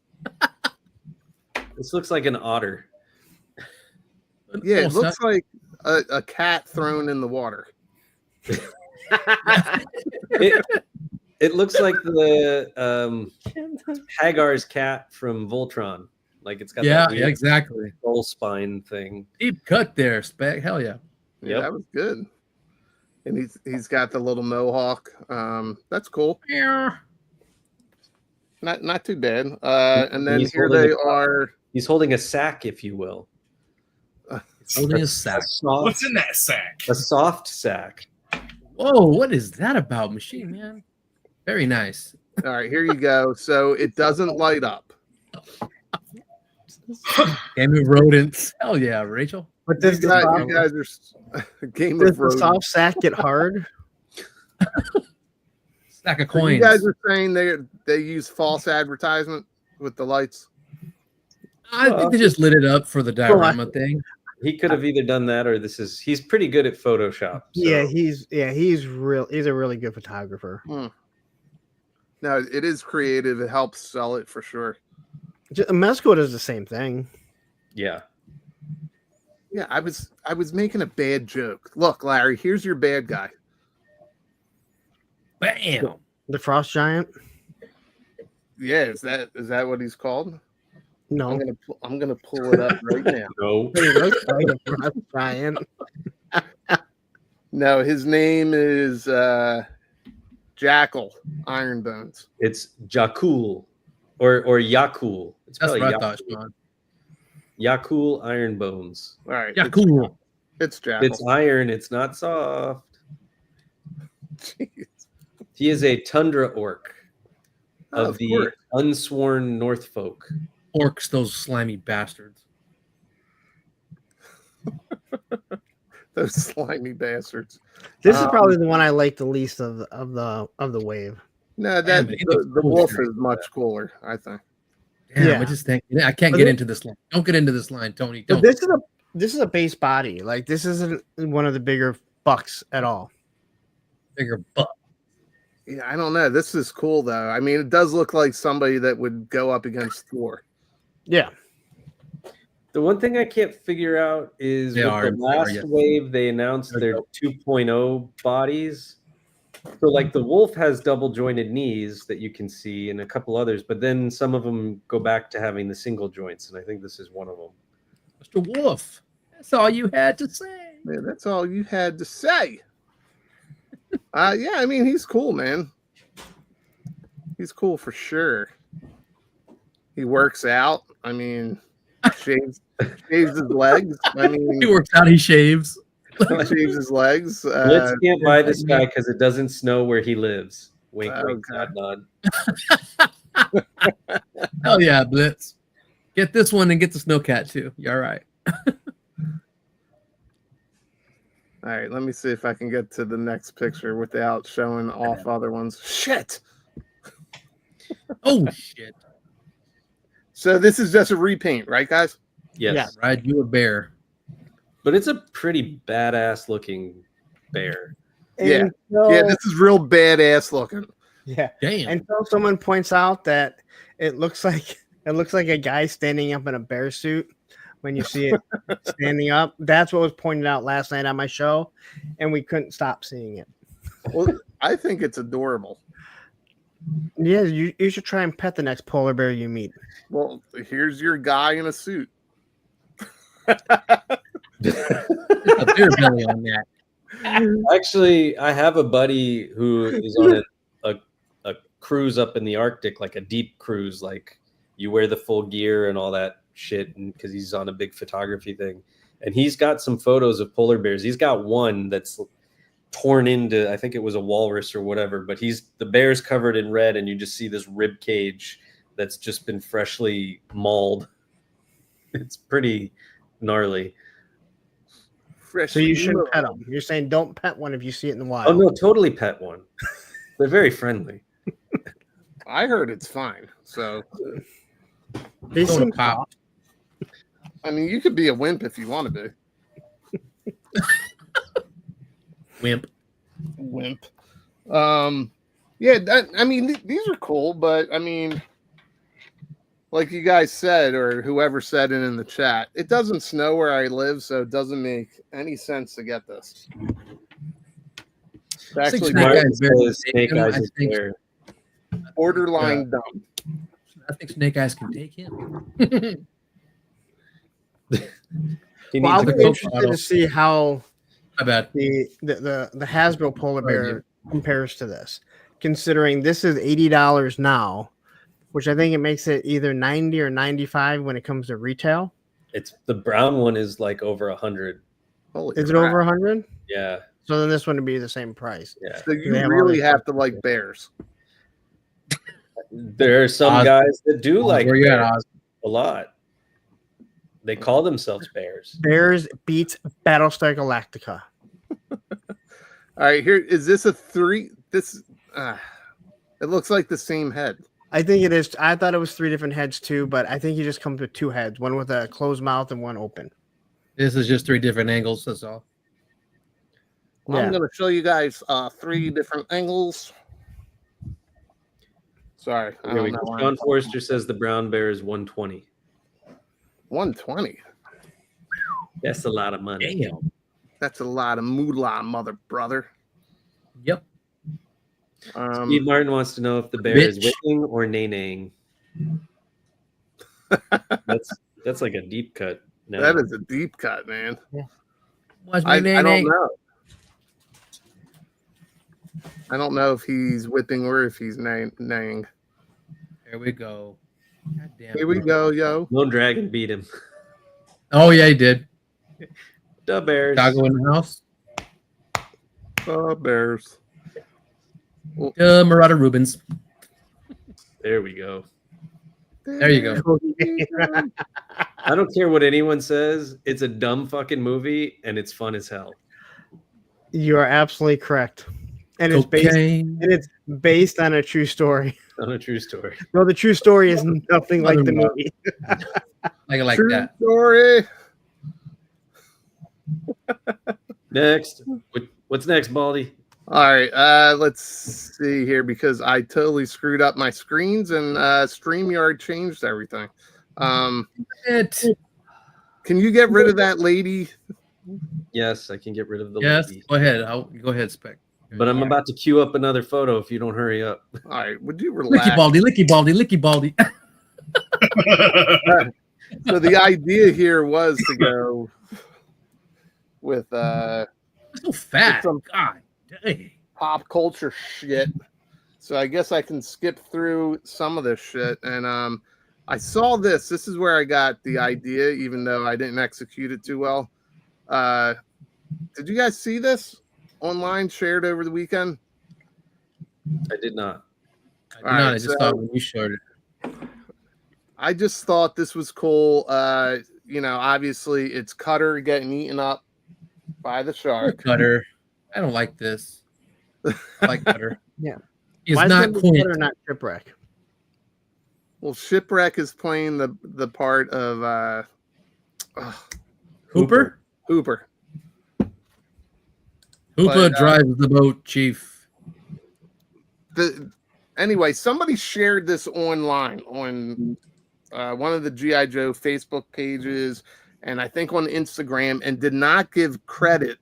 This looks like an otter. Yeah, it Almost looks like a cat thrown in the water. It looks like the Hagar's cat from Voltron. Like it's got Yeah, that yeah, weird exactly. skull spine thing. Deep cut there, Spec. Hell yeah. Yeah, Yep. that was good. And he's got the little mohawk. That's cool. Not too bad. And then He's here holding they a- are. He's holding a sack, if you will. Holding a sack. What's in that sack? A soft sack. Whoa, what is that about, Machine Man? Very nice. All right, here you go. So it doesn't light up. Game of rodents. Hell yeah, Rachel. But does You guys are game does of the rodents. soft sack get hard? Stack of So coins. you guys are saying they use false advertisement with the lights. I think they just lit it up for the diorama thing. He could have either done that or he's pretty good at Photoshop. So. Yeah, he's a really good photographer. No, it is creative. It helps sell it for sure. Mesco does the same thing. Yeah. Yeah, I was making a bad joke. Look, Larry, here's your bad guy. Bam. The Frost Giant. Yeah, is that what he's called? No, I'm gonna pull it up right now. No. he looks like a Frost Giant. No, his name is Jackal Ironbones. It's Jakul or Yakul. It's That's probably what I thought, Sean. Yakul Ironbones. All right. Yeah, cool. It's Jackal. It's iron. It's not soft. Jeez. He is a tundra orc of the course. unsworn North folk. Orcs, those slimy bastards. Those slimy bastards. This is probably the one I like the least of the wave. No, Damn, he looks the cool. wolf is much cooler, I think. Damn, Yeah. I just think I can't But get it- into this line. Don't get into this line, Tony. But Don't. this is a base body. Like this isn't one of the bigger bucks at all. Bigger butt. Yeah, I don't know. This is cool though. I mean, it does look like somebody that would go up against Thor. Yeah. The one thing I can't figure out is They with are, the last yes. wave, they announced their 2.0 bodies. So, like, the wolf has double jointed knees that you can see, and a couple others, but then some of them go back to having the single joints, and I think this is one of them. Mr. Wolf. That's all you had to say. Man, that's all you had to say. Yeah, I mean, he's cool, man. He's cool for sure. He works out. I mean, shaves his legs. I mean, He works out, he shaves. he shaves his legs. Blitz can't buy this guy because it doesn't snow where he lives. Wink, wink, Okay. nod, nod. Hell yeah, Blitz. Get this one and get the snowcat too. You're all right. All right, let me see if I can get to the next picture without showing off other ones. Shit. Oh shit. So this is just a repaint, right, guys? Yes. Yeah. Ride you a bear. But it's a pretty badass looking bear. Yeah. Until- Yeah, this is real badass looking. yeah. Damn. Until someone points out that it looks like a guy standing up in a bear suit when you see it standing up. That's what was pointed out last night on my show, and we couldn't stop seeing it. Well, I think it's adorable. Yeah, you should try and pet the next polar bear you meet. Well, here's your guy in a suit. Just a beer belly on that. Actually, I have a buddy who is on a cruise up in the Arctic, like a deep cruise, like you wear the full gear and all that shit, and because he's on a big photography thing, and he's got some photos of polar bears. He's got one that's torn into, I think it was a walrus or whatever, but the bear's covered in red, and you just see this rib cage that's just been freshly mauled. It's pretty gnarly. Fresh. So you shouldn't pet them. You're saying don't pet one if you see it in the wild. Oh no, totally pet one. They're very friendly. I heard it's fine. So, They Go to seem cop. I mean, you could be a wimp if you want to be. Wimp. Wimp. Yeah, I mean, these are cool, but I mean, like you guys said, or whoever said it in the chat, it doesn't snow where I live, so it doesn't make any sense to get this. It's actually Snake Martin Eyes bear can says take Snake him. Eyes I is think- there. borderline dumb. I think Snake Eyes can take him. He Well, I'll needs be a interested bottle. to see how My bad. the Hasbro polar Oh, bear compares to this, considering this is $80 now, which I think it makes it either 90 or 95 when it comes to retail. It's the brown one is like over 100. Holy Is it crap. over 100? Yeah, So then this one would be the same price. yeah. So you They have all really this have stuff. to like bears. There are some Oz. guys that do like Where you at, bears Oz? a lot. They call themselves bears. Bears beats Battlestar Galactica. All right, here is this a three? This it looks like the same head. I think it is. I thought it was 3 different heads too, but I think he just comes with 2 heads, one with a closed mouth and one open. This is just 3 different angles. That's all. I'm Yeah. going to show you guys 3 different angles. Sorry, I Here don't we know go. why. John Forrester says the brown bear is 120. 120. That's a lot of money. Damn. That's a lot of moolah, mother brother. Yep. Steve Martin wants to know if the bear is Bitch. whipping or neighing. That's like a deep cut. No. That is a deep cut, man. Watch I me, don't Nate. know. I don't know if he's whipping or if he's neighing. Here we go. God damn Here we go, yo. Lone Dragon beat him. Oh yeah, he did. The Bears. Chicago in the house. Bears. Marauder Rubens. There we go. There you go. I don't care what anyone says. It's a dumb fucking movie, and it's fun as hell. You are absolutely correct. And it's based on a true story. On a true story. No, the true story is nothing like the movie. I like True that. story. Next. What's next, Baldy? All right, let's see here because I totally screwed up my screens and StreamYard changed everything. Can you get rid of that lady? Yes, I can get rid of the lady. Go ahead. Go ahead, Spec. But I'm about to queue up another photo if you don't hurry up. All right, would you relax? Licky Baldy, Licky Baldy, Licky Baldy. So the idea here was to go with so fat. some God dang. pop culture shit. So I guess I can skip through some of this shit. And I saw this. This is where I got the idea, even though I didn't execute it too well. Did you guys see this online shared over the weekend? I did not. I just thought when you showed it. I just thought this was cool. Obviously it's Cutter getting eaten up by the shark. Cutter. I don't like this. I like Cutter. Yeah. He's Why is not it Quint. Cutter, not Shipwreck? Well, Shipwreck is playing the part of Hooper? Hooper. Hooper drives the boat, Chief. Anyway, somebody shared this online on one of the G.I. Joe Facebook pages, and I think on Instagram, and did not give credit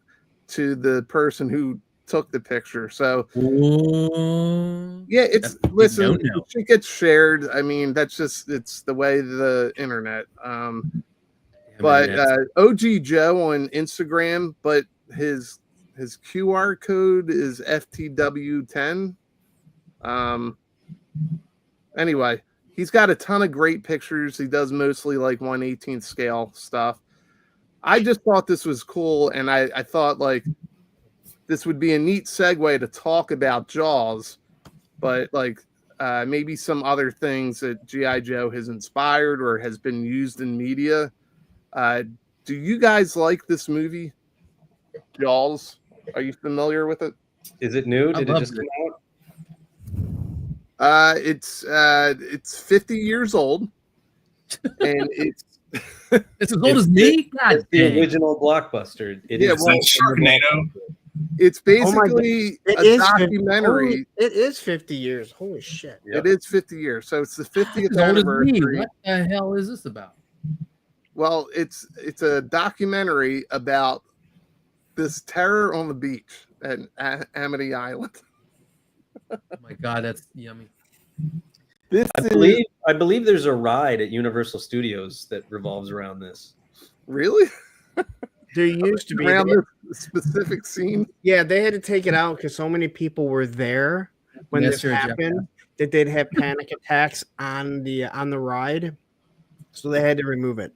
to the person who took the picture. So, yeah, listen, it gets shared. I mean, it's the way of the internet. But OG Joe on Instagram, but his QR code is FTW10. Anyway, he's got a ton of great pictures. He does mostly like 1/18th scale stuff. I just thought this was cool, and I thought like this would be a neat segue to talk about Jaws, but like maybe some other things that G.I. Joe has inspired or has been used in media. Do you guys like this movie, Jaws? Are you familiar with it? Is it new? Did it just come out? It's 50 years old, and it's as old as me. God, the original blockbuster. Sharknado. It's basically a documentary. It is 50 years. Holy shit! Yep. It is 50 years, so it's the 50th as old as me. anniversary. What the hell is this about? Well, it's a documentary about this terror on the beach at Amity Island. Oh my God, that's yummy. I believe there's a ride at Universal Studios that revolves around this. Really? There used to be around this specific scene. Yeah, they had to take it out because so many people were there when this happened that they'd have panic attacks on the ride, so they had to remove it.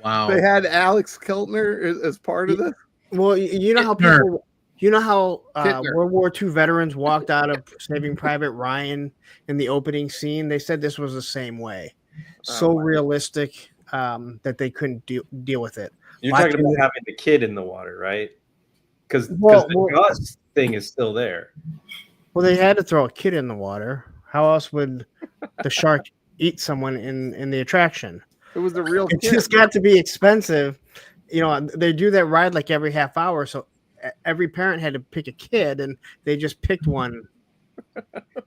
Wow. They had Alex Keltner as part of this. Well, you know how people. You know how World War II veterans walked out of Saving Private Ryan in the opening scene? They said this was the same way. So realistic that they couldn't deal with it. You're talking about having the kid in the water, right? Because the Gus thing is still there. Well, they had to throw a kid in the water. How else would the shark eat someone in the attraction? It was a real kid. It just got to be expensive. You know, they do that ride like every half hour, so every parent had to pick a kid, and they just picked one.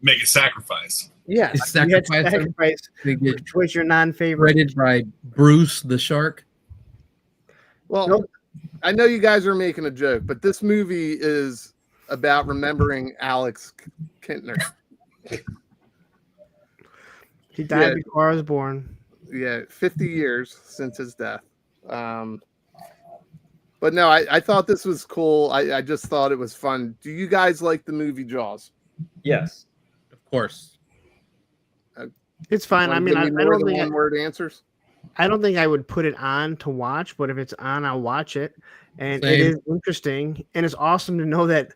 Make a sacrifice. Yeah, sacrifice. Which was your non-favorite? Rated by Bruce the Shark. Well, I know you guys are making a joke, but this movie is about remembering Alex Kintner. He died before I was born. Yeah, 50 years since his death. But no, I thought this was cool. I just thought it was fun. Do you guys like the movie Jaws? Yes. Of course. It's fine. I Wanna mean, give I me more don't than think one-word answers. I don't think I would put it on to watch, but if it's on, I'll watch it. And it Same. is interesting, and it's awesome to know that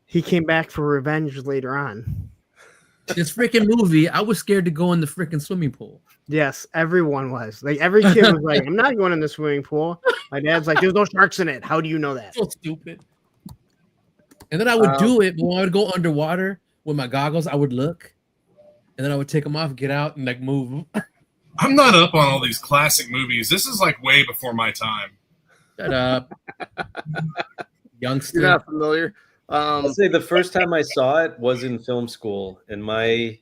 he came back for revenge later on. This freaking movie, I was scared to go in the freaking swimming pool. Yes, everyone was. Like every kid was like, "I'm not going in the swimming pool." My dad's like, "There's no sharks in it. How do you know that?" So stupid. And then I would do it, but when I would go underwater with my goggles, I would look, and then I would take them off, get out, and like move. I'm not up on all these classic movies. This is like way before my time. Shut up, youngster. You're not familiar. I'll say the first time I saw it was in film school, and my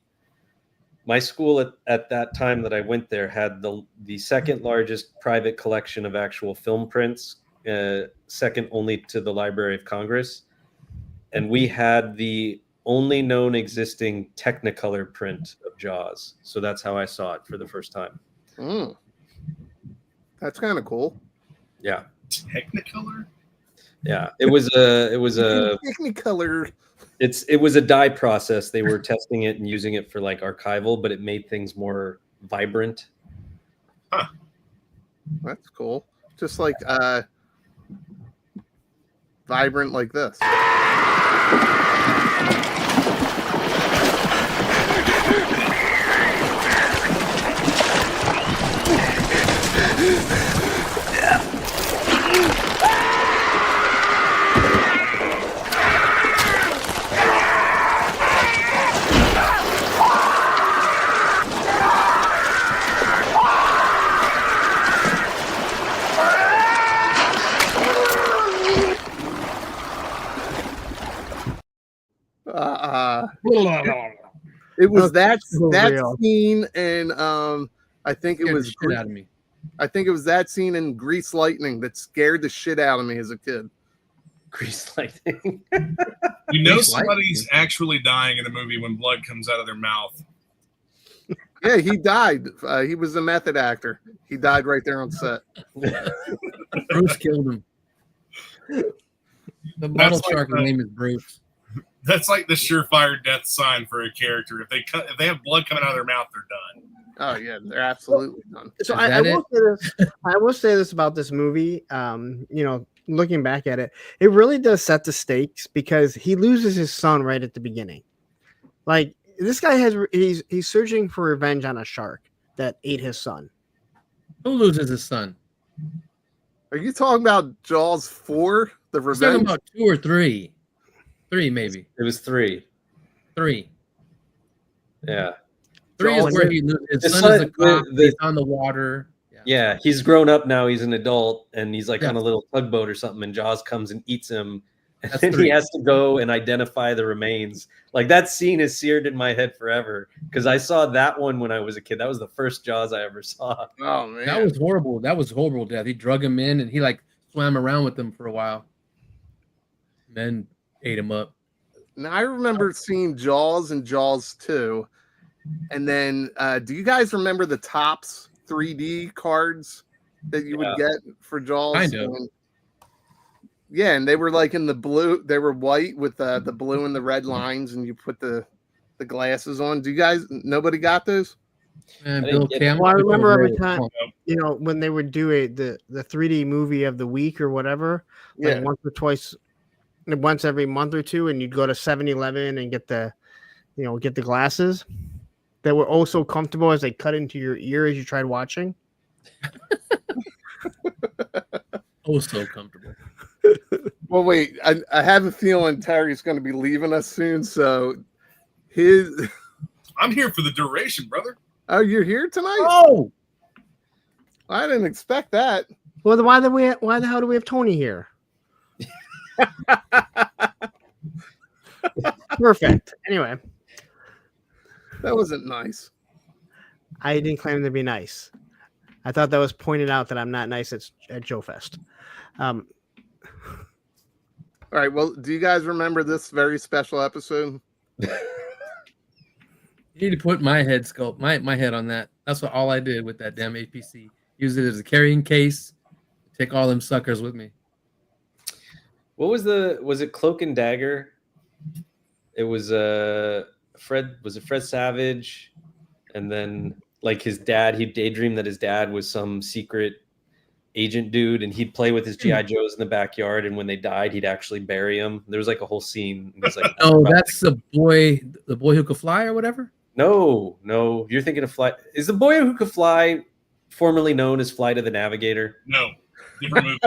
school at that time that I went there had the second largest private collection of actual film prints, second only to the Library of Congress, and we had the only known existing Technicolor print of Jaws. So that's how I saw it for the first time. That's kind of cool. Yeah. Technicolor? Yeah. It was a Technicolor. it was a dye process. They were testing it and using it for like archival, but it made things more vibrant. Huh. That's cool. Just like vibrant like this. It was that scene, and I think it Scared the was shit out of me. I think it was that scene in Grease Lightning that scared the shit out of me as a kid. Grease lightning. You know Grease somebody's lightning. actually dying in a movie when blood comes out of their mouth. Yeah, he died. He was a method actor. He died right there on set. Bruce killed him. The model like shark the- name is Bruce. That's like the surefire death sign for a character. If they have blood coming out of their mouth, they're done. Oh yeah, they're absolutely done. So Is I that will say this. I will say this about this movie. Looking back at it, it really does set the stakes because he loses his son right at the beginning. Like this guy he's searching for revenge on a shark that ate his son. Who loses his son? Are you talking about Jaws 4? The We're talking Revenge? about 2 or 3. 3 maybe. It was 3. 3. Yeah. 3 Jaws is where he loses his The son son- is a cop. the- He's on the water. Yeah, he's grown up now. He's an adult, and he's like Yeah. on a little tugboat or something. And Jaws comes and eats him, and That's then 3. he has to go and identify the remains. Like that scene is seared in my head forever because I saw that one when I was a kid. That was the first Jaws I ever saw. Oh man, That was horrible. That was horrible death. He drug him in and he like swam around with him for a while. Then ate him up. Now I remember seeing Jaws and Jaws 2, and then do you guys remember the Topps 3D cards that you would get for Jaws? Kind of. Yeah, and they were like in the blue. They were white with the blue and the red lines, and you put the glasses on. Do you guys? Nobody got those? And I Bill didn't get Campbell. Well, I remember every was time, punk. when they would do the 3D movie of the week or whatever, Yeah. like once or twice, once every month or two, and you'd go to 7-Eleven and get the glasses that were oh so comfortable as they cut into your ear as you tried watching. Oh, so comfortable. Well, wait. I have a feeling Terry's going to be leaving us soon. So his. I'm here for the duration, brother. Oh, you're here tonight? Oh, I didn't expect that. Well, then why the hell do we have Tony here? Perfect. Anyway, That wasn't nice. I didn't claim to be nice. I thought that was pointed out that I'm not nice at Joe Fest. All right. Well, do you guys remember this very special episode? you need to put my head sculpt, my head on that. That's all I did with that damn APC. Use it as a carrying case. Take all them suckers with me. What was it Cloak and Dagger? It was Fred Savage, and then like his dad, he daydreamed that his dad was some secret agent dude, and he'd play with his GI Joes in the backyard, and when they died, he'd actually bury them. There was like a whole scene. It was like, oh, that's the boy who could fly or whatever. No, you're thinking of Flight. Is the Boy Who Could Fly formerly known as Flight of the Navigator? No, different movie.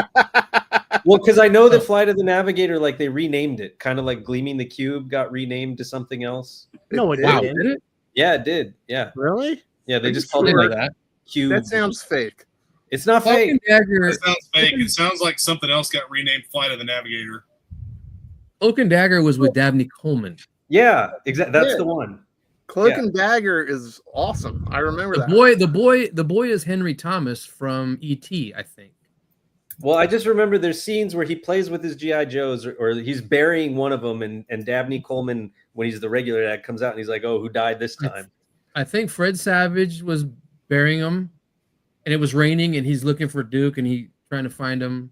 Well, because I know that Flight of the Navigator, like they renamed it, kind of like Gleaming the Cube got renamed to something else. No, it Wow, didn't. did it? Yeah, it did. Yeah, Really? yeah. They Are just you called it sure? like that. Cube. That sounds fake. It's not Cloak fake. and Dagger. It sounds fake. It sounds like something else got renamed Flight of the Navigator. Cloak and Dagger was with Dabney Coleman. Yeah, exactly. That's Yeah. the one. Cloak Yeah. and Dagger is awesome. I remember The that. boy is Henry Thomas from E.T., I think. Well, I just remember there's scenes where he plays with his GI Joes, or he's burying one of them, and Dabney Coleman, when he's the regular dad, comes out and he's like, "Oh, who died this time?" I think Fred Savage was burying him, and it was raining, and he's looking for Duke, and he trying to find him.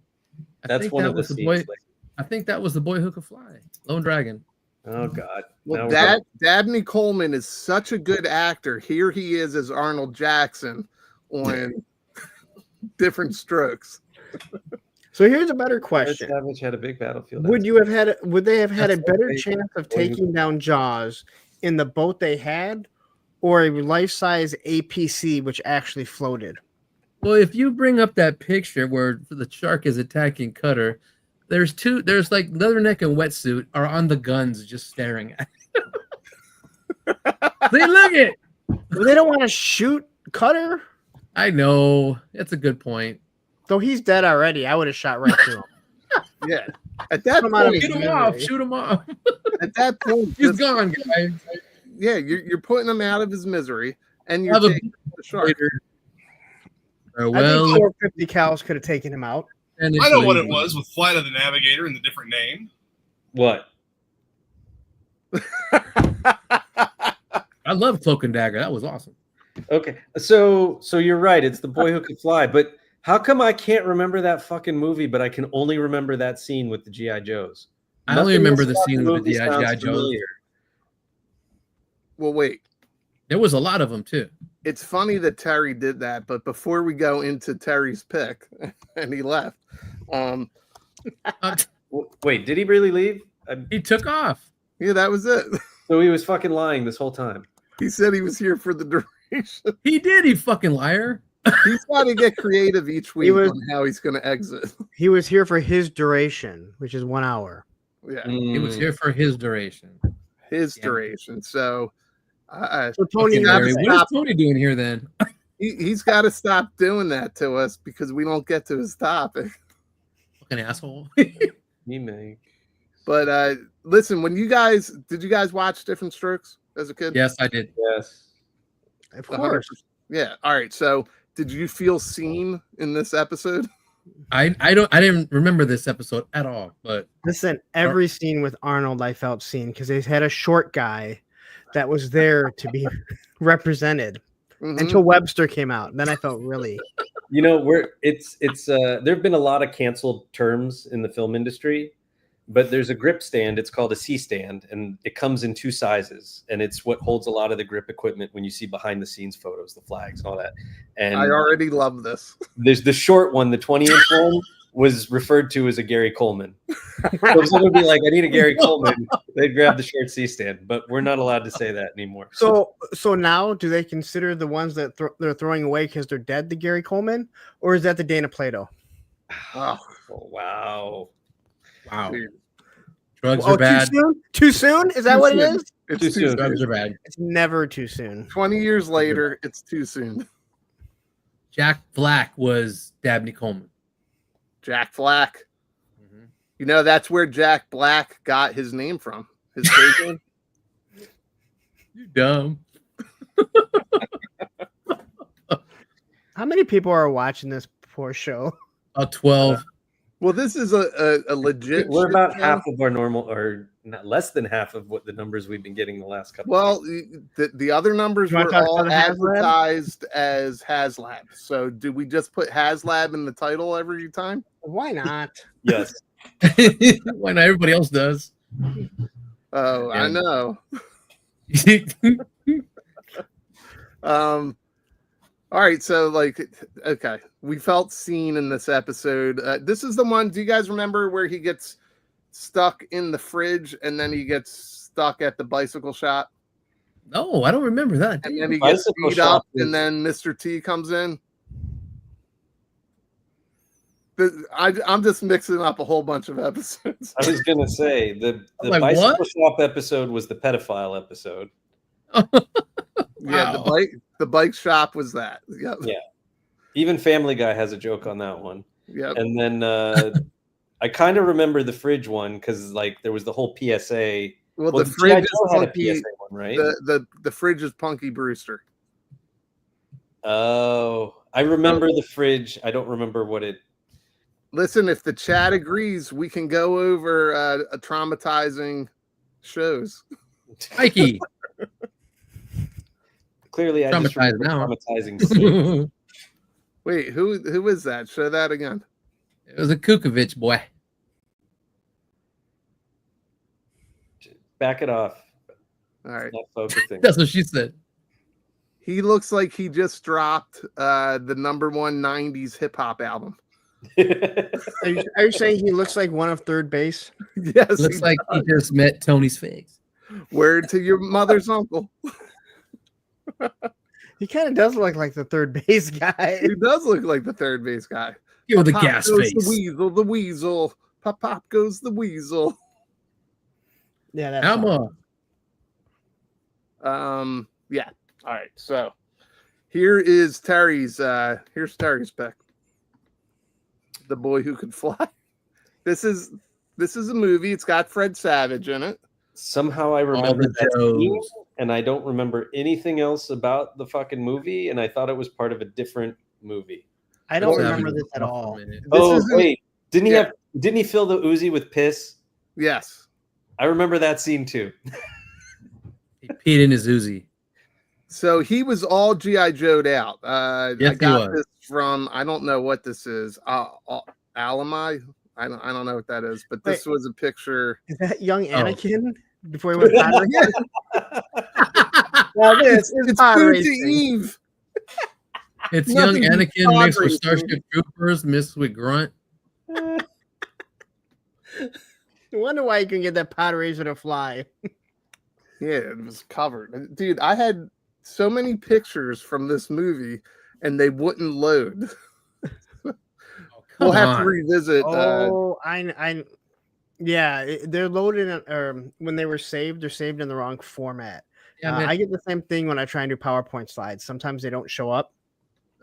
That's one of the scenes. boy. Like, I think that was the Boy Who Could Fly, Lone Dragon. oh God. Well, Now Dabney Coleman is such a good actor. Here he is as Arnold Jackson on Different Strokes. So here's a better Fred question: Savage had a big battlefield. Would they have had a That's better okay. chance of taking down Jaws in the boat they had, or a life-size APC which actually floated? Well, if you bring up that picture where the shark is attacking Cutter, there's like Leatherneck and Wetsuit are on the guns just staring at it. They look it. Well, they don't want to shoot Cutter, I know. That's a good point. though he's dead already. I would have shot right through him. Yeah. At that Put him out of point, Shoot him misery. off. Shoot him off. at that point, He's just- gone, guys. yeah, you're putting him out of his misery, and you're Have a taking the shark. I think Well, 450 cals could have taken him out. I know what it was with Flight of the Navigator and the different name. What? I love Cloak and Dagger. That was awesome. Okay, so you're right. It's the Boy Who Could Fly. But how come I can't remember that fucking movie, but I can only remember that scene with the GI Joes? I only Nothing remember else the about scene with the movie GI sounds Joes. familiar. Well, wait. There was a lot of them too. It's funny that Terry did that, but before we go into Terry's pick, and he left, Wait, did he really leave? He took off. yeah, that was it. So he was fucking lying this whole time. He said he was here for the duration. He did. He fucking liar. He's got to get creative each week was- on how he's going to exit. He was here for his duration, which is 1 hour. Yeah, He was here for his duration. his Yeah. duration. So So Tony, Okay, you gotta Larry, what stop. is Tony doing here then? he's got to stop doing that to us because we don't get to his topic. Fucking asshole. Me make. But listen, did you guys watch Different Strokes as a kid? Yes, I did. Yes. of 100%. course. Yeah. All right. So did you feel seen in this episode? I didn't remember this episode at all, but Listen, every scene with Arnold I felt seen because they had a short guy that was there to be represented Mhm. until Webster came out. Then I felt really You know, there've been a lot of canceled terms in the film industry, but there's a grip stand. It's called a C stand, and it comes in 2 sizes, and it's what holds a lot of the grip equipment when you see behind the scenes photos, the flags, and all that. And I already love this. there's the short one, the 20-inch one, was referred to as a Gary Coleman. So if someone would be like, "I need a Gary Coleman," they'd grab the short C stand, but we're not allowed to say that anymore. so now. Do they consider the ones that they're throwing away because they're dead the Gary Coleman, or is that the Dana Plato? Oh, Wow. wow. dude. Drugs Oh, are bad. too soon? Too soon? Is that Too what it soon. is? It's Too too soon. soon. Drugs are bad. It's never too soon. 20 years later, it's too soon. Jack Black was Dabney Coleman. Jack Black. You know, that's where Jack Black got his name from. His stage name. You dumb. How many people are watching this poor show? 12. Well, this is a legit. We're shit about show. half of our normal, or not less than half of what the numbers we've been getting the last couple. Well, the other numbers You wanna were talk all about HasLab? advertised as HasLab. So, do we just put HasLab in the title every time? Why not? Yes. Why not? Everybody else does. Oh, I know. All right, so like, okay, we felt seen in this episode. This is the one. Do you guys remember where he gets stuck in the fridge and then he gets stuck at the bicycle shop? No, I don't remember that. And then he gets beat up, and then Mr. T comes in. I'm just mixing up a whole bunch of episodes. I was gonna say the like, bicycle shop episode was the pedophile episode. Yeah, the bike shop was that. Yep. Yeah. Even Family Guy has a joke on that one. Yep. And then I kind of remember the fridge one because like there was the whole PSA. Well, the fridge is Punky, PSA one, right? The fridge is Punky Brewster. Oh, I remember the fridge. I don't remember what it. Listen, if the chat agrees, we can go over a traumatizing shows. Mikey. Clearly, I just remember traumatizing scenes. Wait, who is that? Show that again. It was a Kukovich boy. Back it off. All right. Not focusing. That's what she said. He looks like he just dropped the #1 90s hip hop album. Are you saying he looks like one of third base? Yes. Looks like he just met Tony's face. Word to your mother's uncle. He kind of does look like the third base guy. He does look like the third base guy. With the Pop gas goes face. The weasel. Pop pop goes the weasel. Yeah, that's Alma. Yeah. All right. So here is Terry's pick. The Boy Who Could Fly. This is a movie. It's got Fred Savage in it. Somehow I remember that scene, and I don't remember anything else about the fucking movie, and I thought it was part of a different movie. I don't remember this at all. Wait, didn't he fill the Uzi with piss? Yes. I remember that scene too. He peed in his Uzi. So he was all G.I. Joe'd out. Yes, I got this from, I don't know what this is. Alami? I don't know what that is, but this was a picture. Is that young Anakin before he went pod racing? Well, it's pod Food to racing. Eve. It's young Nothing but Anakin pod mixed with racing. Starship Troopers, mixed with Grunt. I wonder why you can get that pod racer to fly. Yeah, it was covered. Dude, I had so many pictures from this movie, and they wouldn't load. We'll have to revisit. They're loaded or when they were saved, they're saved in the wrong format. Yeah, I get the same thing when I try and do PowerPoint slides. Sometimes they don't show up.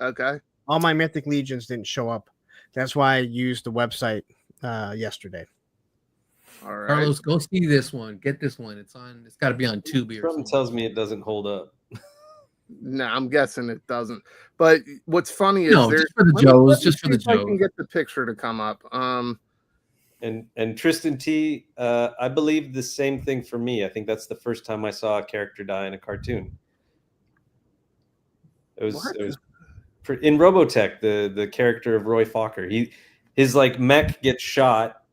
Okay. All my Mythic Legions didn't show up. That's why I used the website yesterday. All right. Carlos, go see this one. Get this one. It's got to be on Tubi or Something something. tells me it doesn't hold up. No, I'm guessing it doesn't. But what's funny is just for the Joes. Just for the I can Joes. get the picture to come up. And Tristan T, I believe the same thing for me. I think that's the first time I saw a character die in a cartoon. It was in Robotech, the character of Roy Fokker. His like mech gets shot,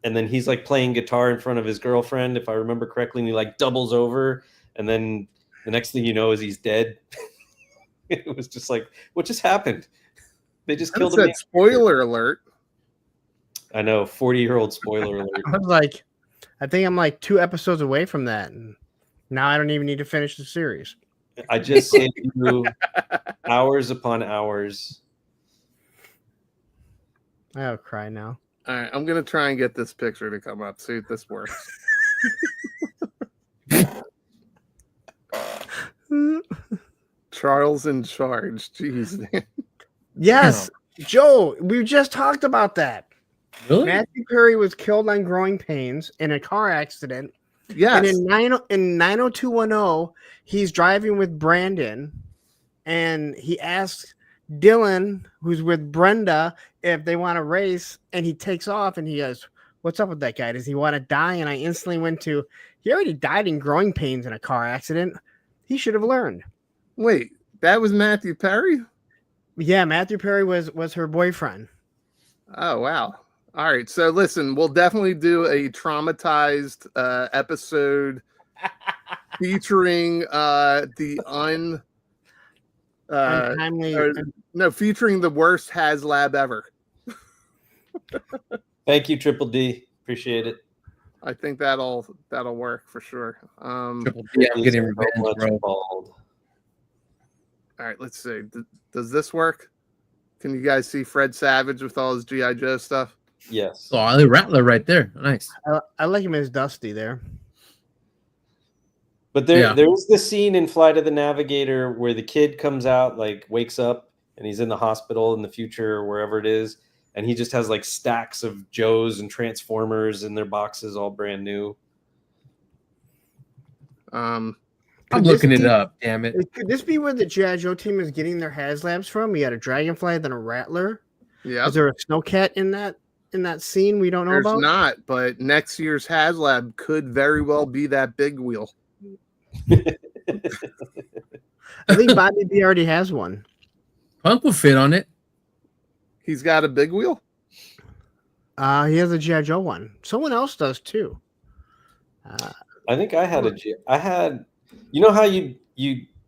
and then he's like playing guitar in front of his girlfriend, if I remember correctly, and he like doubles over, and then the next thing you know is he's dead. It was just like, what just happened? They just killed him. Spoiler alert. I know, 40-year-old spoiler alert. I was like, I think I'm like 2 episodes away from that. And now I don't even need to finish the series. I just saved you hours upon hours. I'll cry now. All right, I'm gonna try and get this picture to come up. See if this works. Charles in Charge. Jeez, man. Yes, Joe, we just talked about that. Really? Matthew Perry was killed on Growing Pains in a car accident. Yes. And in 90210, he's driving with Brandon, and he asks Dylan, who's with Brenda, if they want to race, and he takes off, and he goes, "What's up with that guy? Does he want to die?" And I instantly went to, he already died in Growing Pains in a car accident. He should have learned. Wait, that was Matthew Perry? Yeah, Matthew Perry was her boyfriend. Oh wow. All right, so listen, we'll definitely do a traumatized episode featuring Untimely. featuring the worst HasLab ever. Thank you, Triple D. Appreciate it. I think that'll work for sure. Triple D, I'm getting revenge, bro. All right, let's see. Does this work? Can you guys see Fred Savage with all his G.I. Joe stuff? Yes. Oh, the Rattler right there. Nice. I like him as Dusty there. But there was the scene in Flight of the Navigator where the kid comes out, like wakes up, and he's in the hospital in the future or wherever it is, and he just has like stacks of Joes and Transformers in their boxes, all brand new. I'm looking it up. Damn it! Could this be where the G.I. Joe team is getting their HasLabs from? We had a Dragonfly, then a Rattler. Yeah. Is there a Snowcat in that scene we don't know about? There's not, but next year's HasLab could very well be that big wheel. I think Bobby B already has one. Punk will fit on it. He's got a big wheel? He has a G.I. Joe one. Someone else does too. I think I had you know how you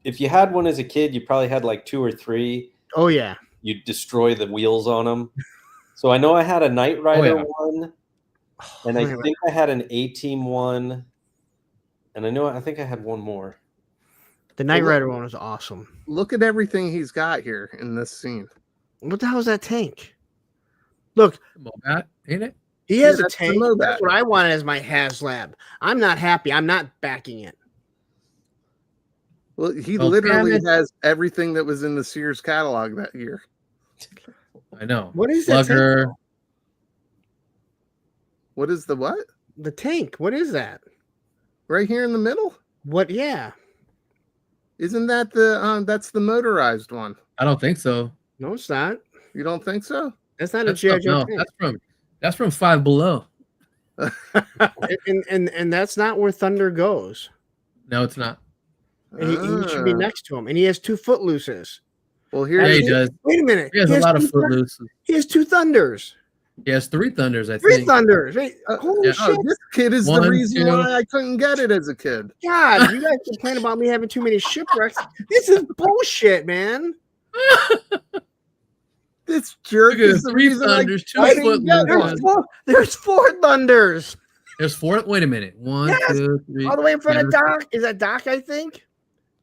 if you had one as a kid, you probably had like 2 or 3. Oh yeah. You'd destroy the wheels on them. So I know I had a Knight Rider one, and I think I had an A-Team one, and I think I had one more. The Knight Rider one was awesome. Look at everything he's got here in this scene. What the hell is that tank? Look, Mobat, ain't it? he has a that's the tank. Mobat. That's what I wanted as my HasLab. I'm not happy. I'm not backing it. Well, he Well, literally damn it. has everything that was in the Sears catalog that year. I know. What is that Slugger? tank? What is the what? The tank. What is that? Right here in the middle? What? Yeah. Isn't that the that's the motorized one? I don't think so. No, it's not. You don't think so? That's not a That's G.I. Joe no, tank. that's from Five Below. and that's not where Thunder goes. No, it's not. And he should be next to him. And he has 2 Footlooses. Well, Yeah, here he does. Wait a minute. He has a lot of Footloose. He has 2 Thunders. He has 3 Thunders, I 3 think. Thunders. Wait, holy Yeah. shit. this kid is One, the reason 2. why I couldn't get it as a kid. God, you guys complain about me having too many shipwrecks. This is bullshit, man. This jerk Look at is the the 3 reason Thunders, 2 I didn't get Footloose. one. There's 4 Thunders. There's 4. Wait a minute. 1, Yes, 2, 3. All the way in front of Yeah, Doc. Is that Doc, I think?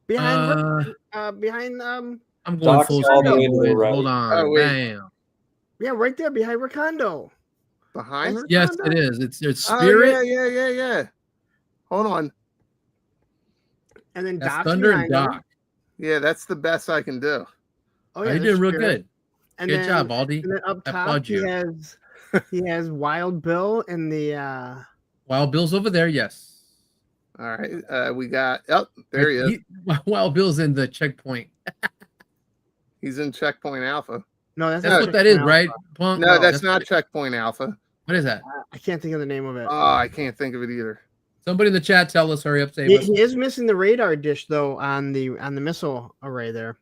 Behind behind I'm going Doc's full all the way speed, to the boys. right. Hold on. Oh, wait. Bam. yeah, right there behind Recondo. Behind her? Yes, Recondo? it is. It's Oh, Spirit. yeah. Hold on. And then That's Doc's Thunder and behind him. Doc. Yeah, that's the best I can do. Oh, Oh, yeah, you there's did real Spirit. good. And Good then, job, Aldi. And then up I top applaud he you. has Wild Bill and the Wild Bill's over there. Yes. All right. We got there he is. Wild Bill's in the checkpoint. He's in Checkpoint Alpha. no, that's That's not what that is, Checkpoint right? Alpha. Punk? No, that's That's not Checkpoint Alpha. What is that? I can't think of the name of it. Oh, I can't think of it either. Somebody in the chat tell us. Hurry up, save He, us. he is missing the radar dish though on the missile array there.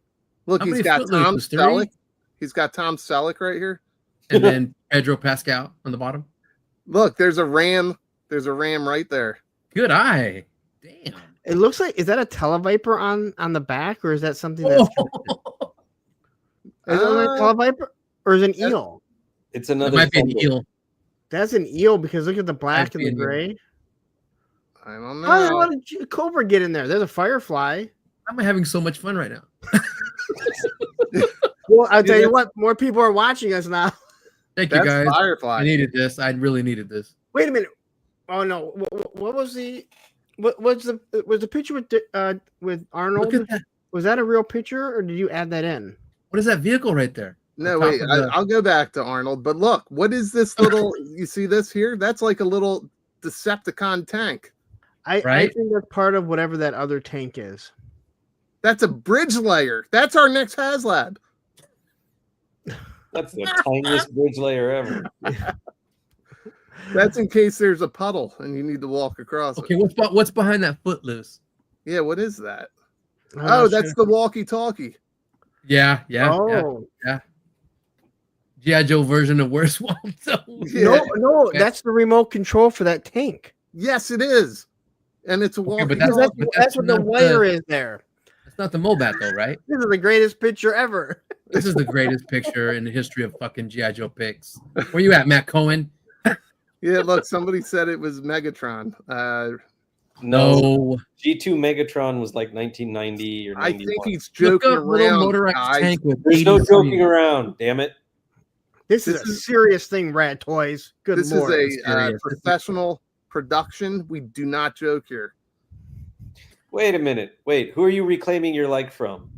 Look, How he's many got Tom Footlooses? 3? Selleck. He's got Tom Selleck right here. And then Pedro Pascal on the bottom. Look, there's a ram. There's a ram right there. Good eye. Damn. It looks like, is that a Televiper on the back, or is that something that's Oh, is it like a Televiper, or is it an eel? It's it another. might be an Thunder. eel. That's an eel because look at the black and be the an eel. gray. I don't How the hell know. did Cobra get in there? There's a Firefly. I'm having so much fun right now. Well, I'll tell you what, more people are watching us now. Thank you, That's guys. Firefly. I needed this. I really needed this. Wait a minute. Oh no, what was the the picture with Arnold? Look at that. Was that a real picture, or did you add that in? What is that vehicle right there? No, On top wait. of the- I'll go back to Arnold. But look, what is this little? You see this here? That's like a little Decepticon tank. I Right? think that's part of whatever that other tank is. That's a bridge layer. That's our next HasLab. That's the tiniest bridge layer ever. That's in case there's a puddle and you need to walk across Okay, it. what's behind that Footloose? Yeah, what is that? I'm Oh, not that's sure. the walkie-talkie. Yeah. Oh, G.I. Joe version of Where's Waldo. Yeah. No, that's the remote control for that tank. Yes, it is. And it's a Okay, walking. but Because that's what the not wire is there. That's not the Mobat though, right? This is the greatest picture ever. This is the greatest picture in the history of fucking G.I. Joe pics. Where you at, Matt Cohen? Yeah, look, somebody said it was Megatron. No. G2 Megatron was like 1990 or 91. I think he's Look joking up little around, motorized guys. tank with There's no 83. joking around, damn it. This is a serious thing, Rat Toys. Good This lord. is a serious. professional production. We do not joke here. Wait a minute. Wait, who are you reclaiming your like from?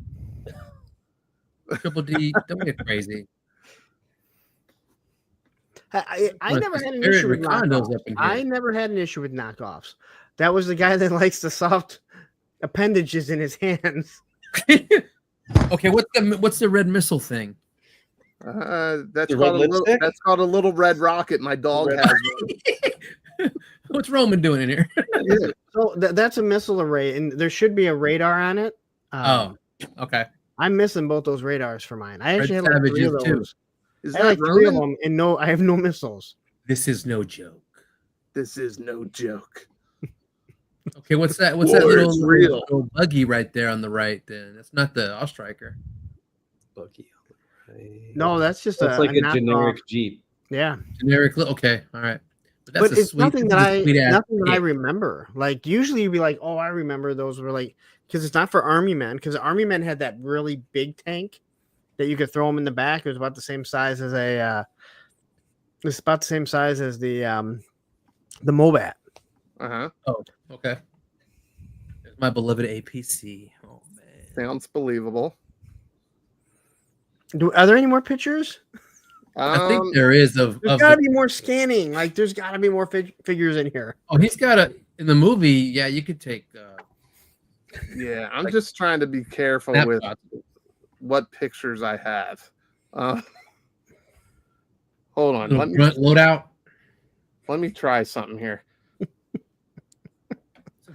Triple D, don't get crazy. I Look, never the had an Spirit issue with Ricondo's knockoffs. up in here. I never had an issue with knockoffs. That was the guy that likes the soft appendages in his hands. Okay, what's the red missile thing? That's The called red a little. lipstick? That's called a little red rocket. My dog Red- has one. What's Roman doing in here? Yeah. So that's a missile array, and there should be a radar on it. Oh, okay. I'm missing both those radars for mine. I Red actually have like Savage 3 of is too. those. Is I that have like 3 of Roman? them, and I have no missiles. This is no joke. This is no joke. Okay, what's that? What's War that is real. little buggy right there on the right? Then that's not the Ostriker. Bucky. No, that's just That's like a knockoff. generic Jeep. Yeah, Generic. Okay, all right. But but a it's nothing that I sweet-ass kit. remember. Like usually you'd be like, oh, I remember those were like because it's not for Army Men because Army Men had that really big tank that you could throw them in the back. It was about the same size as it's about the same size as the Mobat. Oh, okay. There's my beloved APC. Oh man. Sounds believable. Are there any more pictures? I think there is of. There's got to be more scanning. Like there's got to be more figures in here. Oh, he's got a in the movie. Yeah, you could take. Yeah, I'm just trying to be careful with what pictures I have. Hold on. Let me load out. Let me try something here.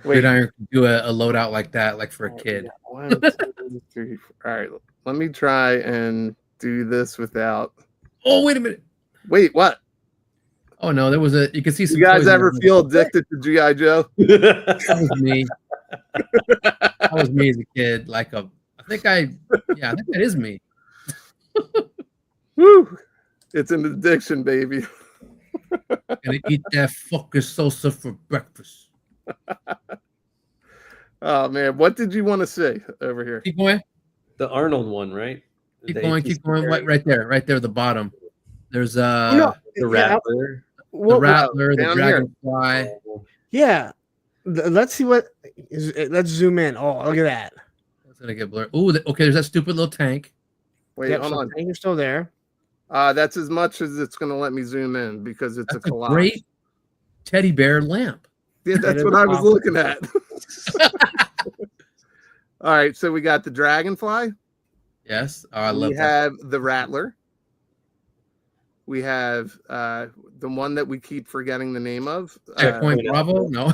Gridiron can do a loadout like that, like for a kid. 1, 2, 3. All right, let me try and do this without. Oh, wait a minute. Wait, what? Oh no, there was a. You can see some. You guys toys in ever there. feel addicted to GI Joe? That was me. That was me as a kid. I think that is me. Woo! It's an addiction, baby. Gonna eat that fucking salsa for breakfast. Oh man, what did you want to say over here? Keep going. The Arnold one, right? Keep The going. APC Keep going. variant. Right there. Right there. The bottom. There's The Rattler. the Rattler, the down here. Dragonfly. Yeah. Let's see what. Let's zoom in. Oh, look at that. It's gonna get blurred. Ooh, okay. There's that stupid little tank. Wait, Yep, hold so on. you're still there. That's as much as it's going to let me zoom in because it's That's a a collage. great teddy bear lamp. Yeah, that's is what I was awesome. looking at. All right, so we got the Dragonfly. Yes. Oh, I love We that. have the Rattler. We have the one that we keep forgetting the name of. Checkpoint Bravo. No.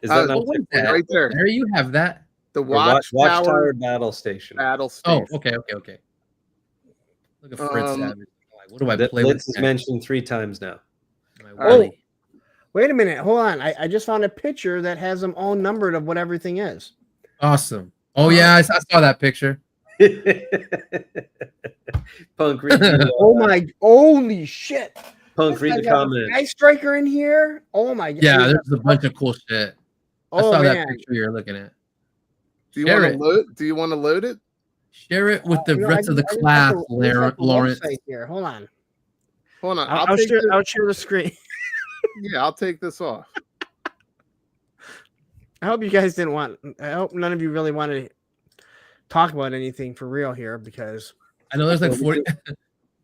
Is that not what is Checkpoint that? right there. There you have that. The Or Watchtower Battle Station? Battle Oh, Station. okay. Look at Fritz Savage. Like, what do I That play with? Blitz is mentioned 3 times now. My Oh. Willy. Wait a minute. Hold on. I just found a picture that has them all numbered of what everything is. Awesome. Oh yeah, I saw that picture. Punk, read the, Oh my! Holy shit! Punk, read I the got a comment. Sky Striker in here. Oh my god! Yeah, there's a bunch of cool shit. I Oh saw that man! picture you're looking at. Do you Share want it. to load? Do you want to load it? Share it with the You know, rest of the I just class, have the Lawrence. website here. Hold on. Hold on. I'll take share. this- I'll share the screen. Yeah, I'll take this off. I hope you guys didn't want. I hope none of you really wanted to talk about anything for real here because I know there's like 40.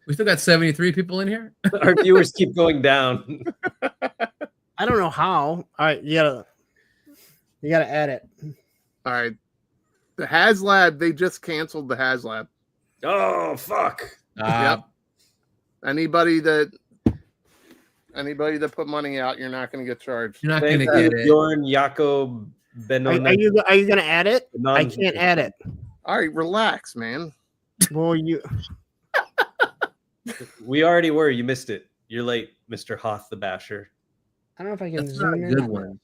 We still got 73 people in here. Our viewers keep going down. I don't know how. All right, you gotta add it. All right. The HasLab, they just canceled the HasLab. Oh, fuck. Yep. Anybody that put money out, you're not going to get charged. You're not Thank gonna you, get it. Bjorn Jakob Are you gonna add it? I can't add it. All right, relax, man. Well, you. We already were. You missed it. You're late, Mr. Hoth the Basher. I don't know if I can That's not zoom a in good on one.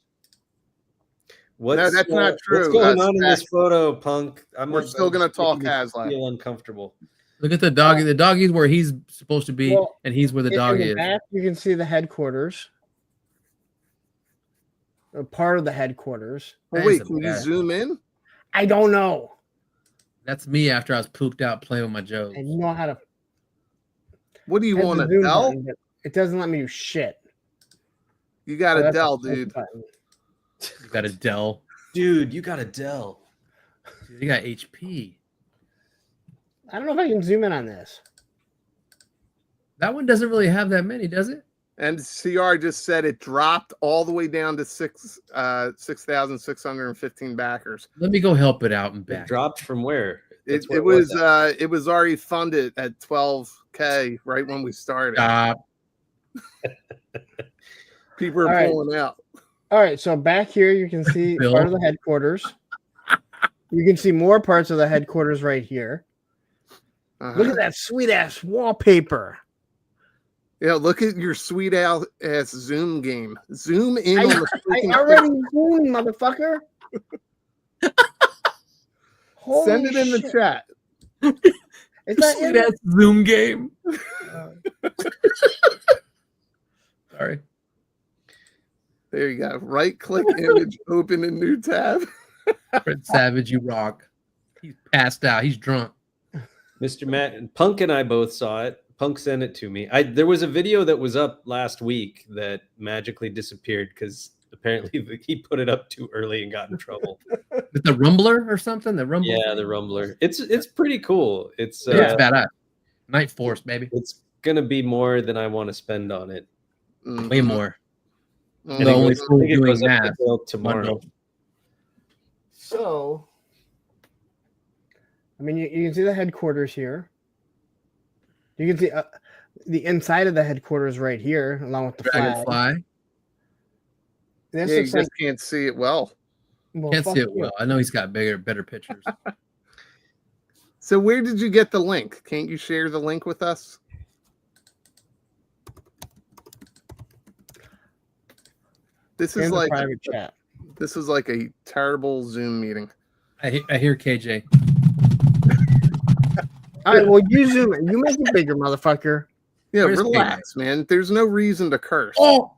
What's, that's not true. What's going on in That's- this photo, Punk? We're still gonna talk making me HasLab. Feel uncomfortable. Look at the doggy. The doggy's where he's supposed to be, Well, and he's where the In dog the is. back, you can see the headquarters. A part of the headquarters. Well, That wait, is a can you bad- zoom in? I don't know. That's me after I was pooped out playing with my Joe. I know how to. What do you hit want, the a zoom Dell? button, but it doesn't let me do shit. You got Oh, a that's Dell, push dude. button. You got a Dell. Dude, you got a Dell. You got HP. I don't know if I can zoom in on this. That one doesn't really have that many, does it? And CR just said it dropped all the way down to 6,615 backers. Let me go help it out and It back. dropped from where? It, That's where it was at. it was already funded at 12K right when we started. Stop. People are All right. pulling out. All right, so back here you can see Bill. part of the headquarters. You can see more parts of the headquarters right here. Uh-huh. Look at that sweet ass wallpaper. Yeah, look at your sweet ass Zoom game. Zoom in on the I freaking already zoomed, motherfucker. Send it in the Holy chat. shit. It's not in That's Zoom game. Sorry. There you go. Right click image, open a new tab. Fred Savage, you rock. He's passed out. He's drunk. Mr. Matt, Punk and I both saw it. Punk sent it to me. There was a video that was up last week that magically disappeared because apparently he put it up too early and got in trouble. With the Rumbler or something? The Rumbler? Yeah, the Rumbler. It's pretty cool. It's Yeah, it's badass. Night Force, baby. it's gonna be more than I want to spend on it. Mhm. Way more. Mhm. The only I fool think it doing goes up math. until tomorrow. So, I mean, you can see the headquarters here. You can see the inside of the headquarters right here, along with the flag. Dragonfly. This Yeah, you looks just like can't see it well. well, Can't fuck see it you. well. I know he's got better pictures. So where did you get the link? Can't you share the link with us? This In is the like private chat. this is like a terrible Zoom meeting. I hear KJ. All right, well, you zoom in. You make it bigger, motherfucker. Yeah, Where's relax, man. There's no reason to curse. Oh,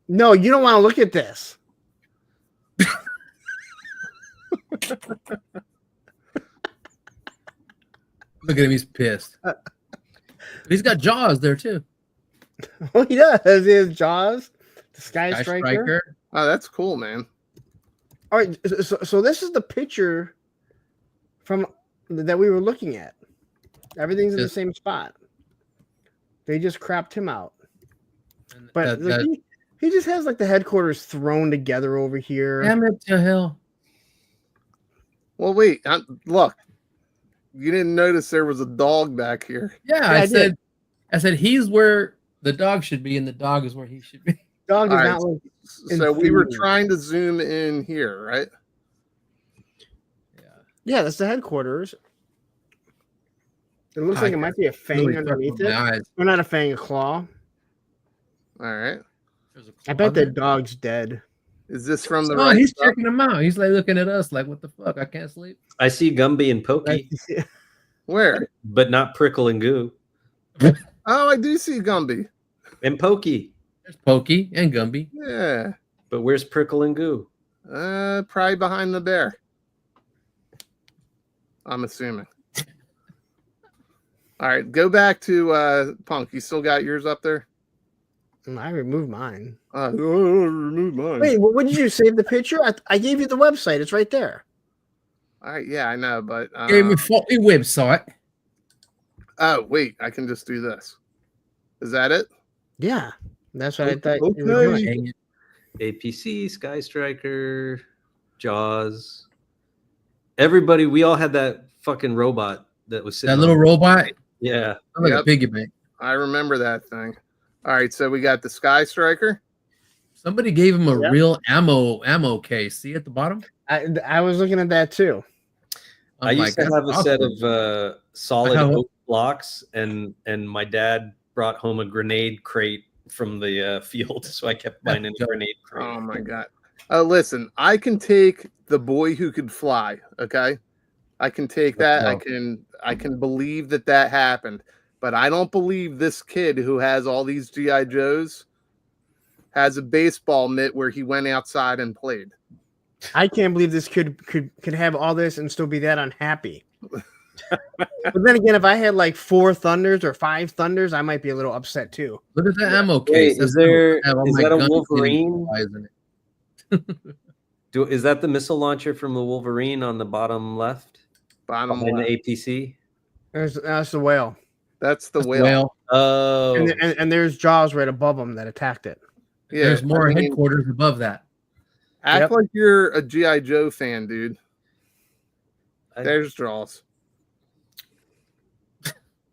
No, you don't want to look at this. look at him. He's pissed. He's got jaws there too. Oh, he does. He has Jaws, the Sky Guy Striker. Striker. Oh, that's cool, man. All right, so this is the picture from that we were looking at. Everything's in the Yes. same spot. They just crapped him out. And But like, he just has like the headquarters thrown together over here. damn it to hell. Well, wait. Look, you didn't notice there was a dog back here. Yeah, I I did. said he's where the dog should be, and the dog is where he should be. Dog is All right. not like So we were Inferior. trying to zoom in here, right? yeah, that's the headquarters. It looks like it might be a fang Really underneath fucked with it. my eyes. Or not a fang, a claw. All right. There's a I claw bet the there. dog's dead. Is this from the Oh, right he's stuff? checking him out. He's like looking at us like, what the fuck? I can't sleep. I see Gumby and Pokey, Where? but not Prickle and Goo. Oh, I do see Gumby. And Pokey, There's Pokey and Gumby. Yeah. but where's Prickle and Goo? Probably behind the bear. I'm assuming. All right, go back to Punk. You still got yours up there? I removed mine. Remove mine. Wait, what did you save the picture? I gave you the website. It's right there. All right, yeah, I know, but Gave me faulty website. oh wait, I can just do this. Is that it? Yeah, that's what I thought. Okay. You were doing. Dang it. APC, Sky Striker, Jaws. Everybody, we all had that fucking robot that was sitting That little on- robot. Yeah. I'm like Yep. a piggy bank. I remember that thing. All right, so we got the Sky Striker. Somebody gave him a Yep. real ammo case. See at the bottom? I was looking at that too. I I'm used to that's have a set awesome. of solid Like how- oak blocks, and my dad brought home a grenade crate from the field, so I kept buying a grenade crate. Oh my god! Listen, I can take the boy who could fly. Okay, I can take that. I can believe that happened, but I don't believe this kid who has all these GI Joes has a baseball mitt where he went outside and played. I can't believe this kid could have all this and still be that unhappy. But then again, if I had like 4 Thunders or 5 Thunders, I might be a little upset too. Look at the ammo case. Wait, is that a Wolverine? Is that the missile launcher from the Wolverine on the bottom left? Bottom in the left. APC? That's the whale. That's the whale. Oh. And there's Jaws right above him that attacked it. Yeah, there's more headquarters above that. Act like you're a GI Joe fan, dude. There's Jaws.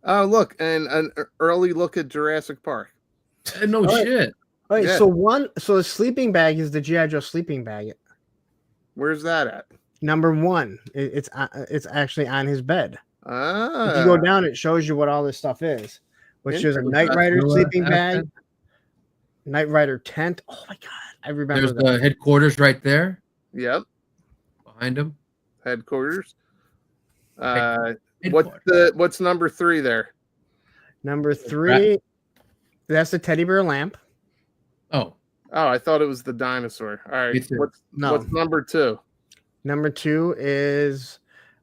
Oh, look, and an early look at Jurassic Park. No shit. All right, so the sleeping bag is the GI Joe sleeping bag. Where's that at? Number 1. It's actually on his bed. Ah. If you go down, it shows you what all this stuff is, which is a Knight Rider sleeping bag, Knight Rider tent. Oh my god, I remember. There's the headquarters right there. Yep. Behind him. Headquarters. What's number 3 there? Number 3. That's the teddy bear lamp. Oh, I thought it was the dinosaur. All right. What's number 2? Number 2 is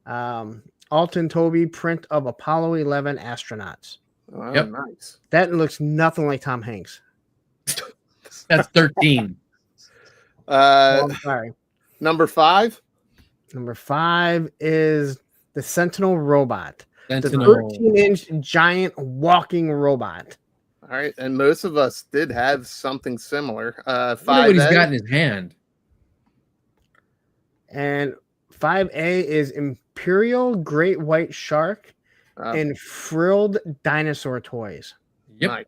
Alton Toby print of Apollo 11 astronauts. Oh, nice. That looks nothing like Tom Hanks. That's 13. Sorry. Number 5? Number 5 is the Sentinel robot. Sentinel. The 13-inch giant walking robot. All right, and most of us did have something similar. 5A. What he's got in his hand. And 5A is Imperial Great White Shark and frilled dinosaur toys. Yep. Nice.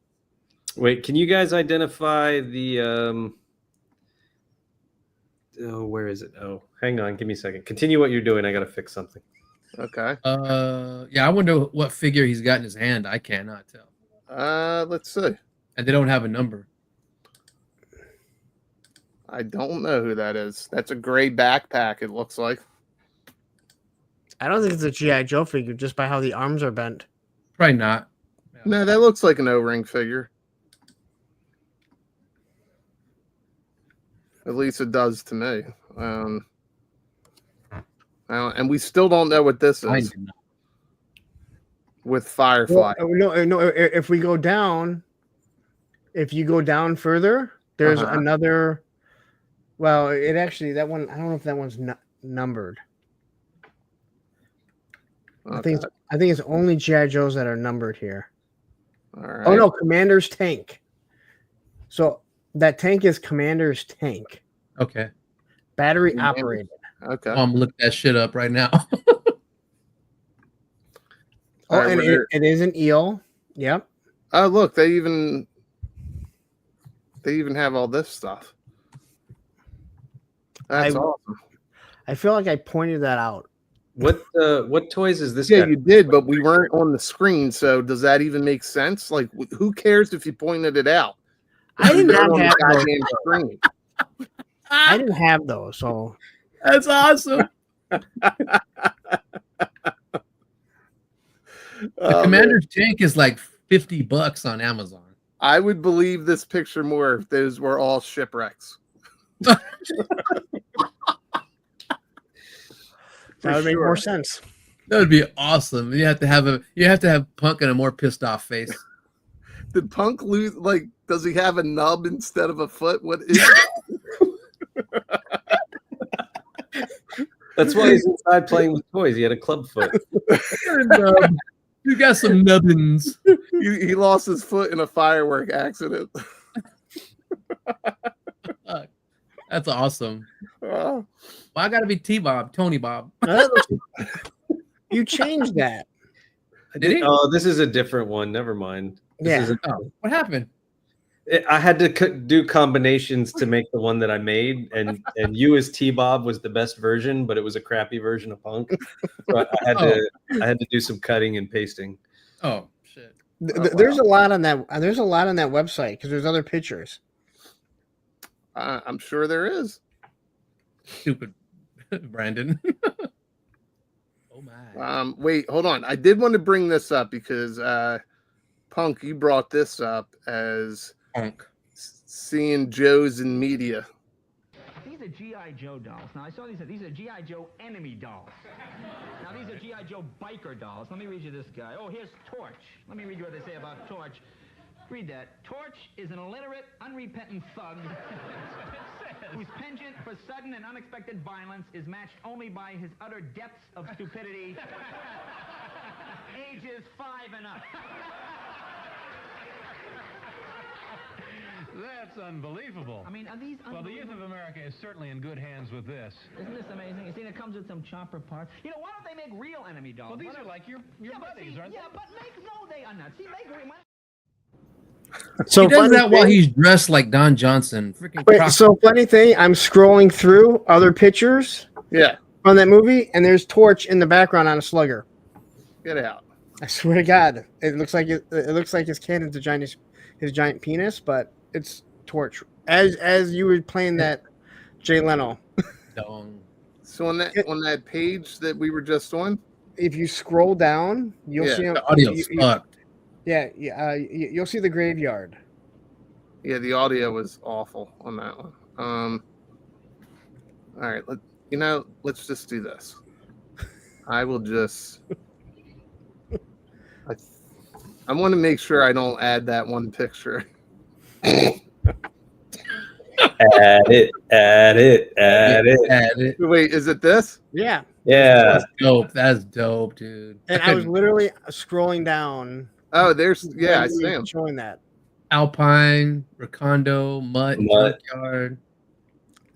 Wait, can you guys identify the where is it? Oh, hang on, give me a second. Continue what you're doing. I gotta fix something. Okay. Yeah, I wonder what figure he's got in his hand. I cannot tell. Let's see. And they don't have a number. I don't know who that is. That's a gray backpack, it looks like. I don't think it's a G.I. Joe figure just by how the arms are bent. Probably not. No, that looks like an O-ring figure. At least it does to me. And we still don't know what this is. With Firefly. Well, no. If we go down, if you go down further, there's another. Well, it actually that one. I don't know if that one's numbered. Okay. I think it's only G.I. Joes that are numbered here. All right. Oh no, Commander's tank. So that tank is Commander's tank. Okay. Battery operated. Okay. I'm looking that shit up right now. Oh, and it is an eel. Yep. Oh, look, they even have all this stuff. That's awesome. I feel like I pointed that out. What toys is this? Yeah, you did, but we weren't on the screen, so does that even make sense? Like, who cares if you pointed it out? I did not have those. Screen. I didn't have those, so that's awesome. The Commander's tank is like $50 on Amazon. I would believe this picture more if those were all shipwrecks. That would make more sense. That would be awesome. You have to have Punk in a more pissed off face. Did Punk lose? Like, does he have a nub instead of a foot? What is it? That's why he's inside playing with toys. He had a club foot. You got some nubbins. He lost his foot in a firework accident. That's awesome. Oh. Well, I gotta be Tony Bob. You changed that. Did he? Oh, this is a different one. Never mind. What happened? I had to do combinations to make the one that I made, and you as T-Bob was the best version, but it was a crappy version of Punk. So I had to do some cutting and pasting. Oh shit! There's a lot on that. There's a lot on that website because there's other pictures. I'm sure there is. Stupid Brandon. Oh my. Wait, hold on. I did want to bring this up because Punk, you brought this up as Punk. seeing Joes in media. These are G.I. Joe dolls. Now, I saw these are G.I. Joe enemy dolls. Now, these are G.I. Joe biker dolls. Let me read you this guy. Oh, here's Torch. Let me read you what they say about Torch. Read that. Torch is an illiterate, unrepentant thug whose penchant for sudden and unexpected violence is matched only by his utter depths of stupidity. Ages 5 and up. That's unbelievable. I mean, are these Well, the youth of America is certainly in good hands with this. Isn't this amazing? You see, it comes with some chopper parts. You know, why don't they make real enemy dolls? Well, these are like your buddies, aren't they? Yeah, but no, they are not. See, make real. So He does funny that while thing- he's dressed like Don Johnson. Freaking Wait, croc- so funny thing, I'm scrolling through other pictures Yeah, on that movie, and there's Torch in the background on a slugger. get out. I swear to God, it looks like it looks like his cannon's his giant penis, but it's Torch. As you were playing that Jay Leno, Dong. So on that page that we were just on, if you scroll down, you'll Yeah, see him. The audio's fucked. You'll see the graveyard. yeah, the audio was awful on that one. All right, let's just do this. I will just. I want to make sure I don't add that one picture. Add it. Add it. Wait, is it this? Yeah, Yeah. That's dope. That's dope, dude. and I was literally scrolling down. Oh, there's I see him. showing that. Alpine, Recondo, Mutt, Mutt. Junkyard,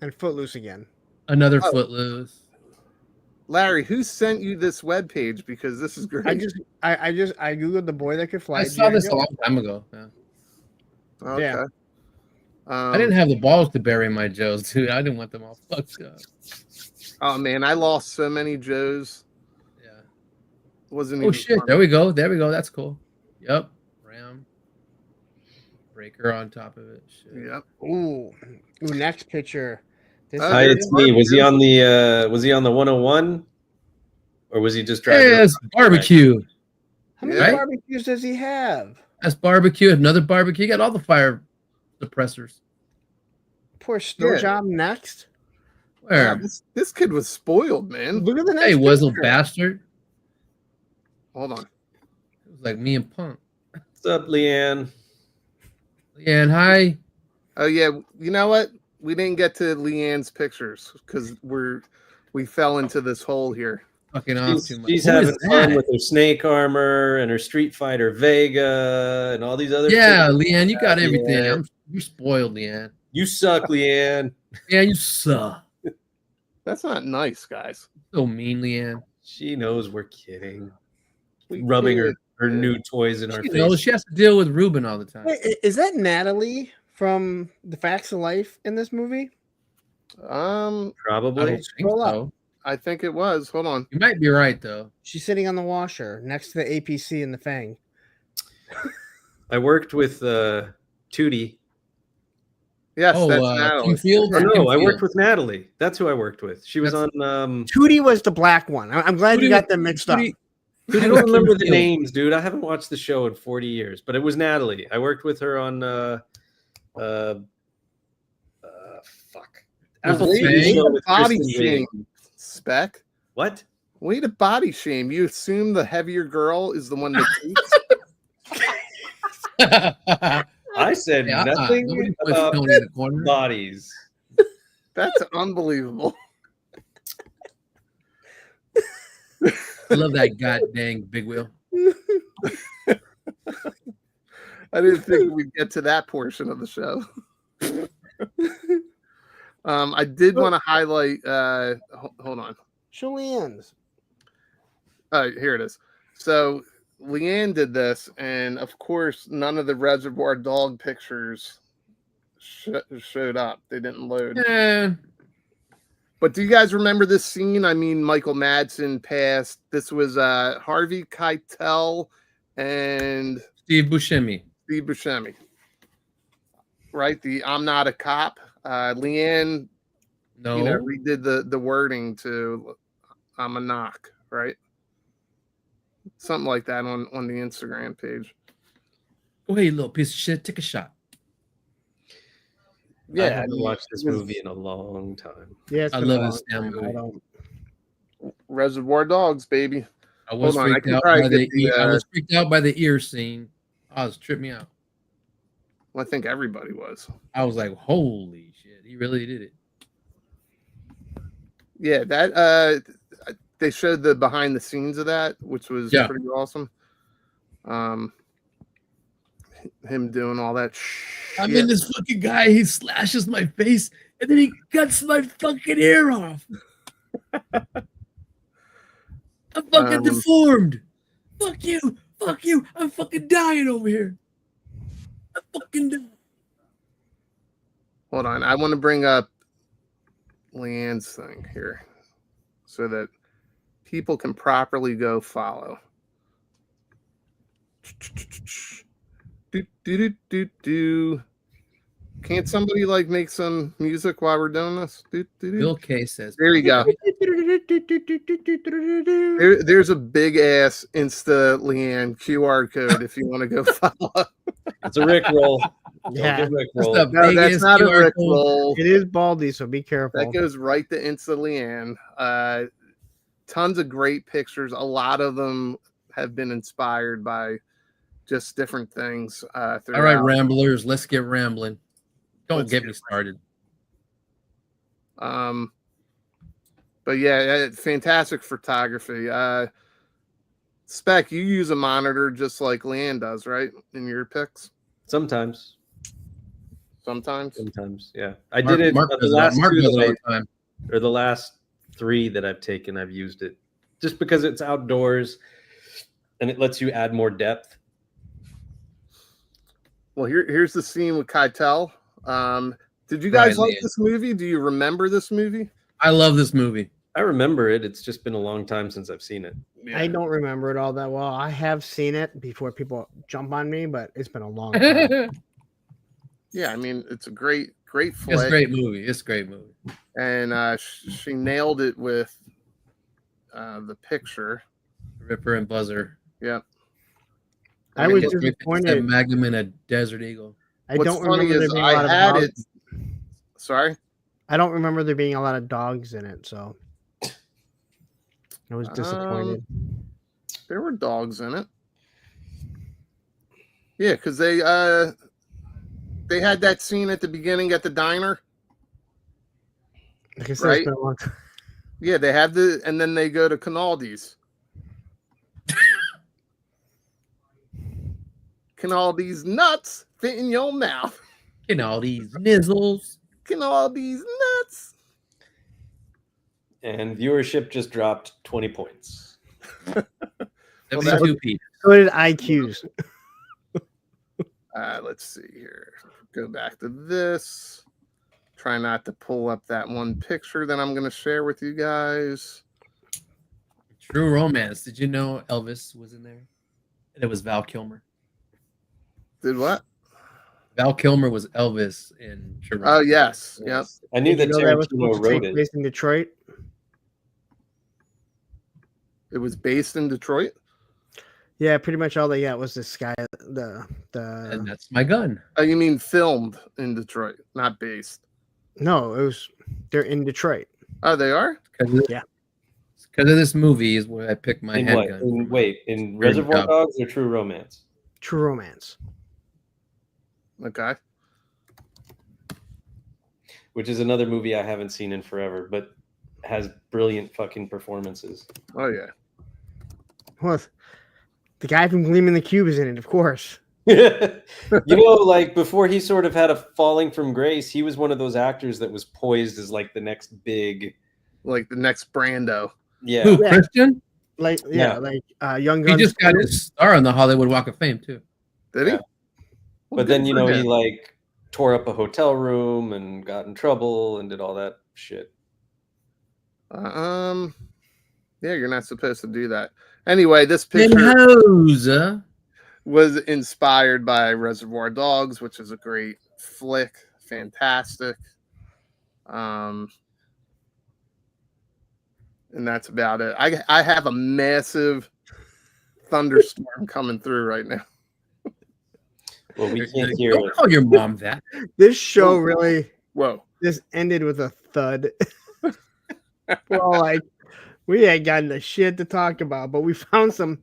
And Footloose again. another Oh. Footloose. Larry, who sent you this webpage? Because this is great. I googled the boy that could fly. I saw this a G.I. Joe. long time ago. Yeah. Okay. Yeah. I didn't have the balls to bury my Joes, dude. I didn't want them all fucked up. Oh man, I lost so many Joes. Yeah. Wasn't Oh even shit! fun. There we go. There we go. That's cool. Yep. Ram. Breaker on top of it. Shit. Yep. Ooh, next picture. This Oh, Hi, there's it's me. Was he on the 101? Or was he just driving? Hey, that's barbecue. How many Right? barbecues does he have? That's barbecue. Another barbecue. You got all the fire suppressors. Poor snow Yeah. job next. Where? Yeah, this kid was spoiled, man. Look at the next Hey, Wizzle picture. bastard. Hold on. It was like me and Punk. What's up, Leanne? Yeah, and hi. Oh yeah, you know what? We didn't get to Leanne's pictures because we fell into this hole here. Fucking off too much. She's Who is having fun that? with her snake armor and her Street Fighter Vega and all these other Yeah, things. Leanne, you got everything. Yeah. You're spoiled, Leanne. You suck, Leanne. Yeah, you suck. That's not nice, guys. So mean, Leanne. She knows we're kidding. We Rubbing kid. her new toys in our She face. knows she has to deal with Ruben all the time. Wait, is that Natalie from The Facts of Life in this movie? Um, I Probably. don't think Scroll up. so. I think it was. Hold on. You might be right though. She's sitting on the washer next to the APC and the Fang. I worked with Tootie. Yes, that's Kim Natalie. Fields. Oh, Kim no, I worked Fields. with Natalie. That's who I worked with. She was That's- on. Tootie was the black one. I'm glad you Tootie got was- them mixed up. Tootie- I Tootie don't was Kim remember the Fields. names, dude. I haven't watched the show in 40 years, but it was Natalie. I worked with her on fuck. Was Apple it TV Fang? show with Body Kristen shame. Wiig. Spec. What? Way to body shame. You assume the heavier girl is the one that cheats. I said Yeah, nothing nobody puts about Tony in the corner. bodies. That's unbelievable. I love that god dang big wheel. I didn't think we'd get to that portion of the show. I did want to highlight. Hold on. Julianne's. Here it is. So Leanne did this, and of course, none of the Reservoir Dog pictures showed up. They didn't load. Eh, But do you guys remember this scene? I mean, Michael Madsen passed. This was Harvey Keitel and Steve Buscemi. Steve Buscemi. Right? The I'm Not a Cop. Leanne, No. redid the wording to I'm a knock, right? Something like that on the Instagram page. Go ahead, you little piece of shit. Take a shot. I haven't watched this movie in a long time. Yeah, it's I been a love long this damn time. movie. I don't. Reservoir Dogs, baby. I was Hold on, I freaked can out probably by get the. the, I was freaked out by the ear scene. I was tripped me out. Well, I think everybody was. I was like, "Holy shit, he really did it." Yeah, that they showed the behind the scenes of that, which was pretty awesome. Him doing all that shit. I mean, this fucking guy, he slashes my face and then he cuts my fucking ear off. I'm fucking deformed. Fuck you. Fuck you. I'm fucking dying over here. I'm fucking dying. Hold on. I want to bring up Leanne's thing here so that people can properly go follow. Do. Can't somebody make some music while we're doing this? Bill K says, there you go. There's a big ass Insta Leanne QR code if you want to go follow. It's a Rickroll. Yeah, No, that's not a Rickroll. It is Baldy, so be careful. That goes right to Insta Leanne. Tons of great pictures. A lot of them have been inspired by just different things. all right, ramblers, let's get rambling. Don't get me started. But yeah, fantastic photography. Spec, you use a monitor just like Leanne does, right? In your pics? Sometimes, yeah. I did it Mark the does last Mark two does it that all the time. or the last 3 that I've taken. I've used it just because it's outdoors and it lets you add more depth. Well, here's the scene with Keitel. Did you guys like Leanne. this movie? Do you remember this movie? I love this movie. I remember it. It's just been a long time since I've seen it. I don't remember it all that well. I have seen it before people jump on me, but it's been a long time. Yeah, I mean, it's a great flick. It's a great movie. It's a great movie. And she nailed it with the picture. Ripper and Buzzer. Yep. I was It's a disappointed. Magnum and a Desert Eagle. I What's don't funny remember there is being a I lot of had dogs. it. Sorry? I don't remember there being a lot of dogs in it, so I was disappointed. There were dogs in it. Yeah, because they had that scene at the beginning at the diner. Like I said, right? it's been a long time. Yeah, they have and then they go to Canaldi's. Can all these nuts fit in your mouth? Can all these nizzles. Can all these nuts? And viewership just dropped 20 points. 72 people. So did IQs. Let's see here. Go back to this. Try not to pull up that one picture that I'm going to share with you guys. True Romance. Did you know Elvis was in there? And it was Val Kilmer. Did what? Val Kilmer was Elvis in True Oh, Romance. yes. Yep. I knew Did that you know that was Tarantino supposed to wrote take it. place in Detroit? It was based in Detroit. Yeah, pretty much all they got was this guy. And that's my gun. Oh, you mean filmed in Detroit, not based. No, they're in Detroit. Oh, they are? Yeah. Because of this movie is where I picked my In what? handgun. In Reservoir Dogs or True Romance? True Romance. Okay. Which is another movie I haven't seen in forever, but has brilliant fucking performances. Oh, yeah. Well, the guy from Gleaming the Cube is in it, of course. Like before he sort of had a falling from grace, he was one of those actors that was poised as like the next big, like the next Brando. Yeah. Who, Yeah. Christian? Like Young He Guns. just got 2. his star on the Hollywood Walk of Fame, too. Did he? Yeah. Well, But then, good for he him. like tore up a hotel room and got in trouble and did all that shit. Yeah, you're not supposed to do that. Anyway, this picture. NEWz. was inspired by Reservoir Dogs, which is a great flick, fantastic. And that's about it. I have a massive thunderstorm coming through right now. Well, we can't hear Don't it. call your mom that. This show really Whoa. just ended with a thud. We're all like, we ain't got the shit to talk about, but we found some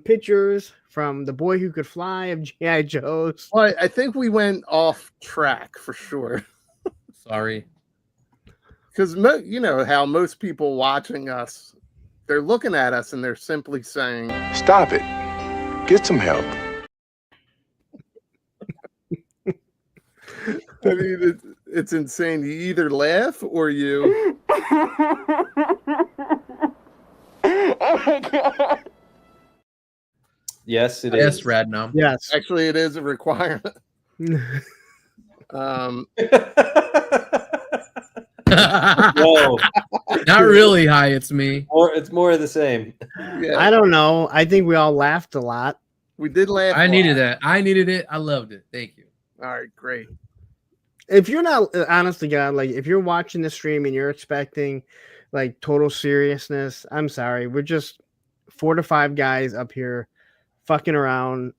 pictures from The Boy Who Could Fly of G.I. Joes. Well, I think we went off track for sure. Sorry. Because you know how most people watching us, they're looking at us and they're simply saying, Stop it. Get some help. I mean, it's insane. You either laugh or you. Oh my god. Yes, it Yes, is. Radnum. Yes. Actually, it is a requirement. Um, Whoa. Not really. Hi, it's me. It's more of the same. yeah, I don't know. I think we all laughed a lot. we did laugh. I a needed lot. that. I needed it. I loved it. Thank you. All right, great. If you're not, honest to God, like if you're watching the stream and you're expecting like total seriousness, I'm sorry. We're just 4 to 5 guys up here fucking around,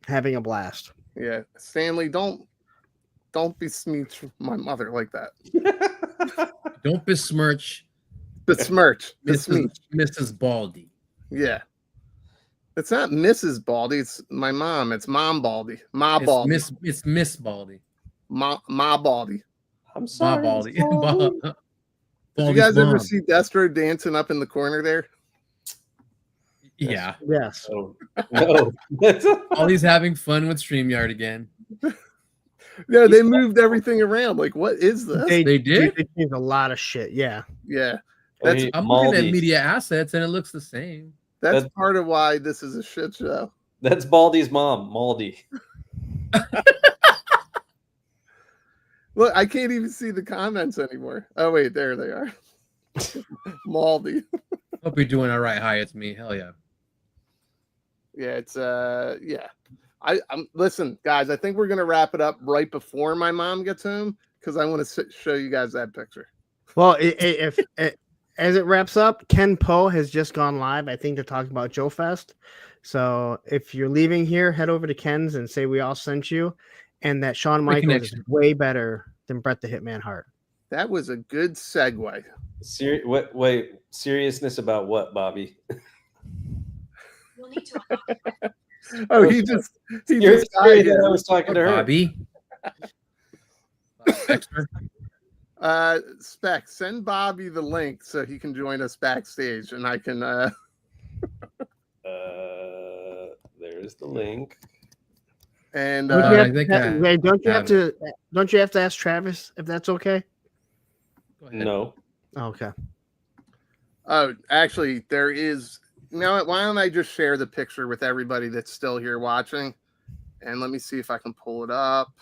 having a blast. Yeah, Stanley, don't besmirch my mother like that. Don't besmirch Besmirch. Mrs. Baldy. Yeah. It's not Mrs. Baldy. It's my mom. It's Mom Baldy. Ma It's Baldy. Miss Baldy. Ma Baldy. I'm Ma sorry. Baldy. Did you Baldy's guys ever mom. see Destro dancing up in the corner there? Yeah. Yes. Oh, no. Baldy's having fun with StreamYard again. No, they moved everything around. Like, what is this? They did? They changed a lot of shit. Yeah. Yeah. That's I'm looking at media assets and it looks the same. That's part of why this is a shit show. That's Baldy's mom, Maldy. Look, I can't even see the comments anymore. Oh wait, there they are. Maldy. Hope you're doing all right. Hi, it's me. Hell yeah. Yeah, it's yeah. I'm listen, guys. I think we're gonna wrap it up right before my mom gets home because I want to show you guys that picture. Well, if as it wraps up, Ken Poe has just gone live, I think, to talk about Joe Fest. So if you're leaving here, head over to Ken's and say we all sent you, and that Shawn Michaels is way better than Bret the Hitman Hart. That was a good segue. Wait, seriousness about what, Bobby? You'll need to Oh, he just You're the died that I was talking to her. Bobby. Spec, send Bobby the link so he can join us backstage, and I can. There's the link. And Don't don't you have to ask Travis if that's okay? No. Okay. Oh, actually, there is. You know what? Why don't I just share the picture with everybody that's still here watching? And let me see if I can pull it up.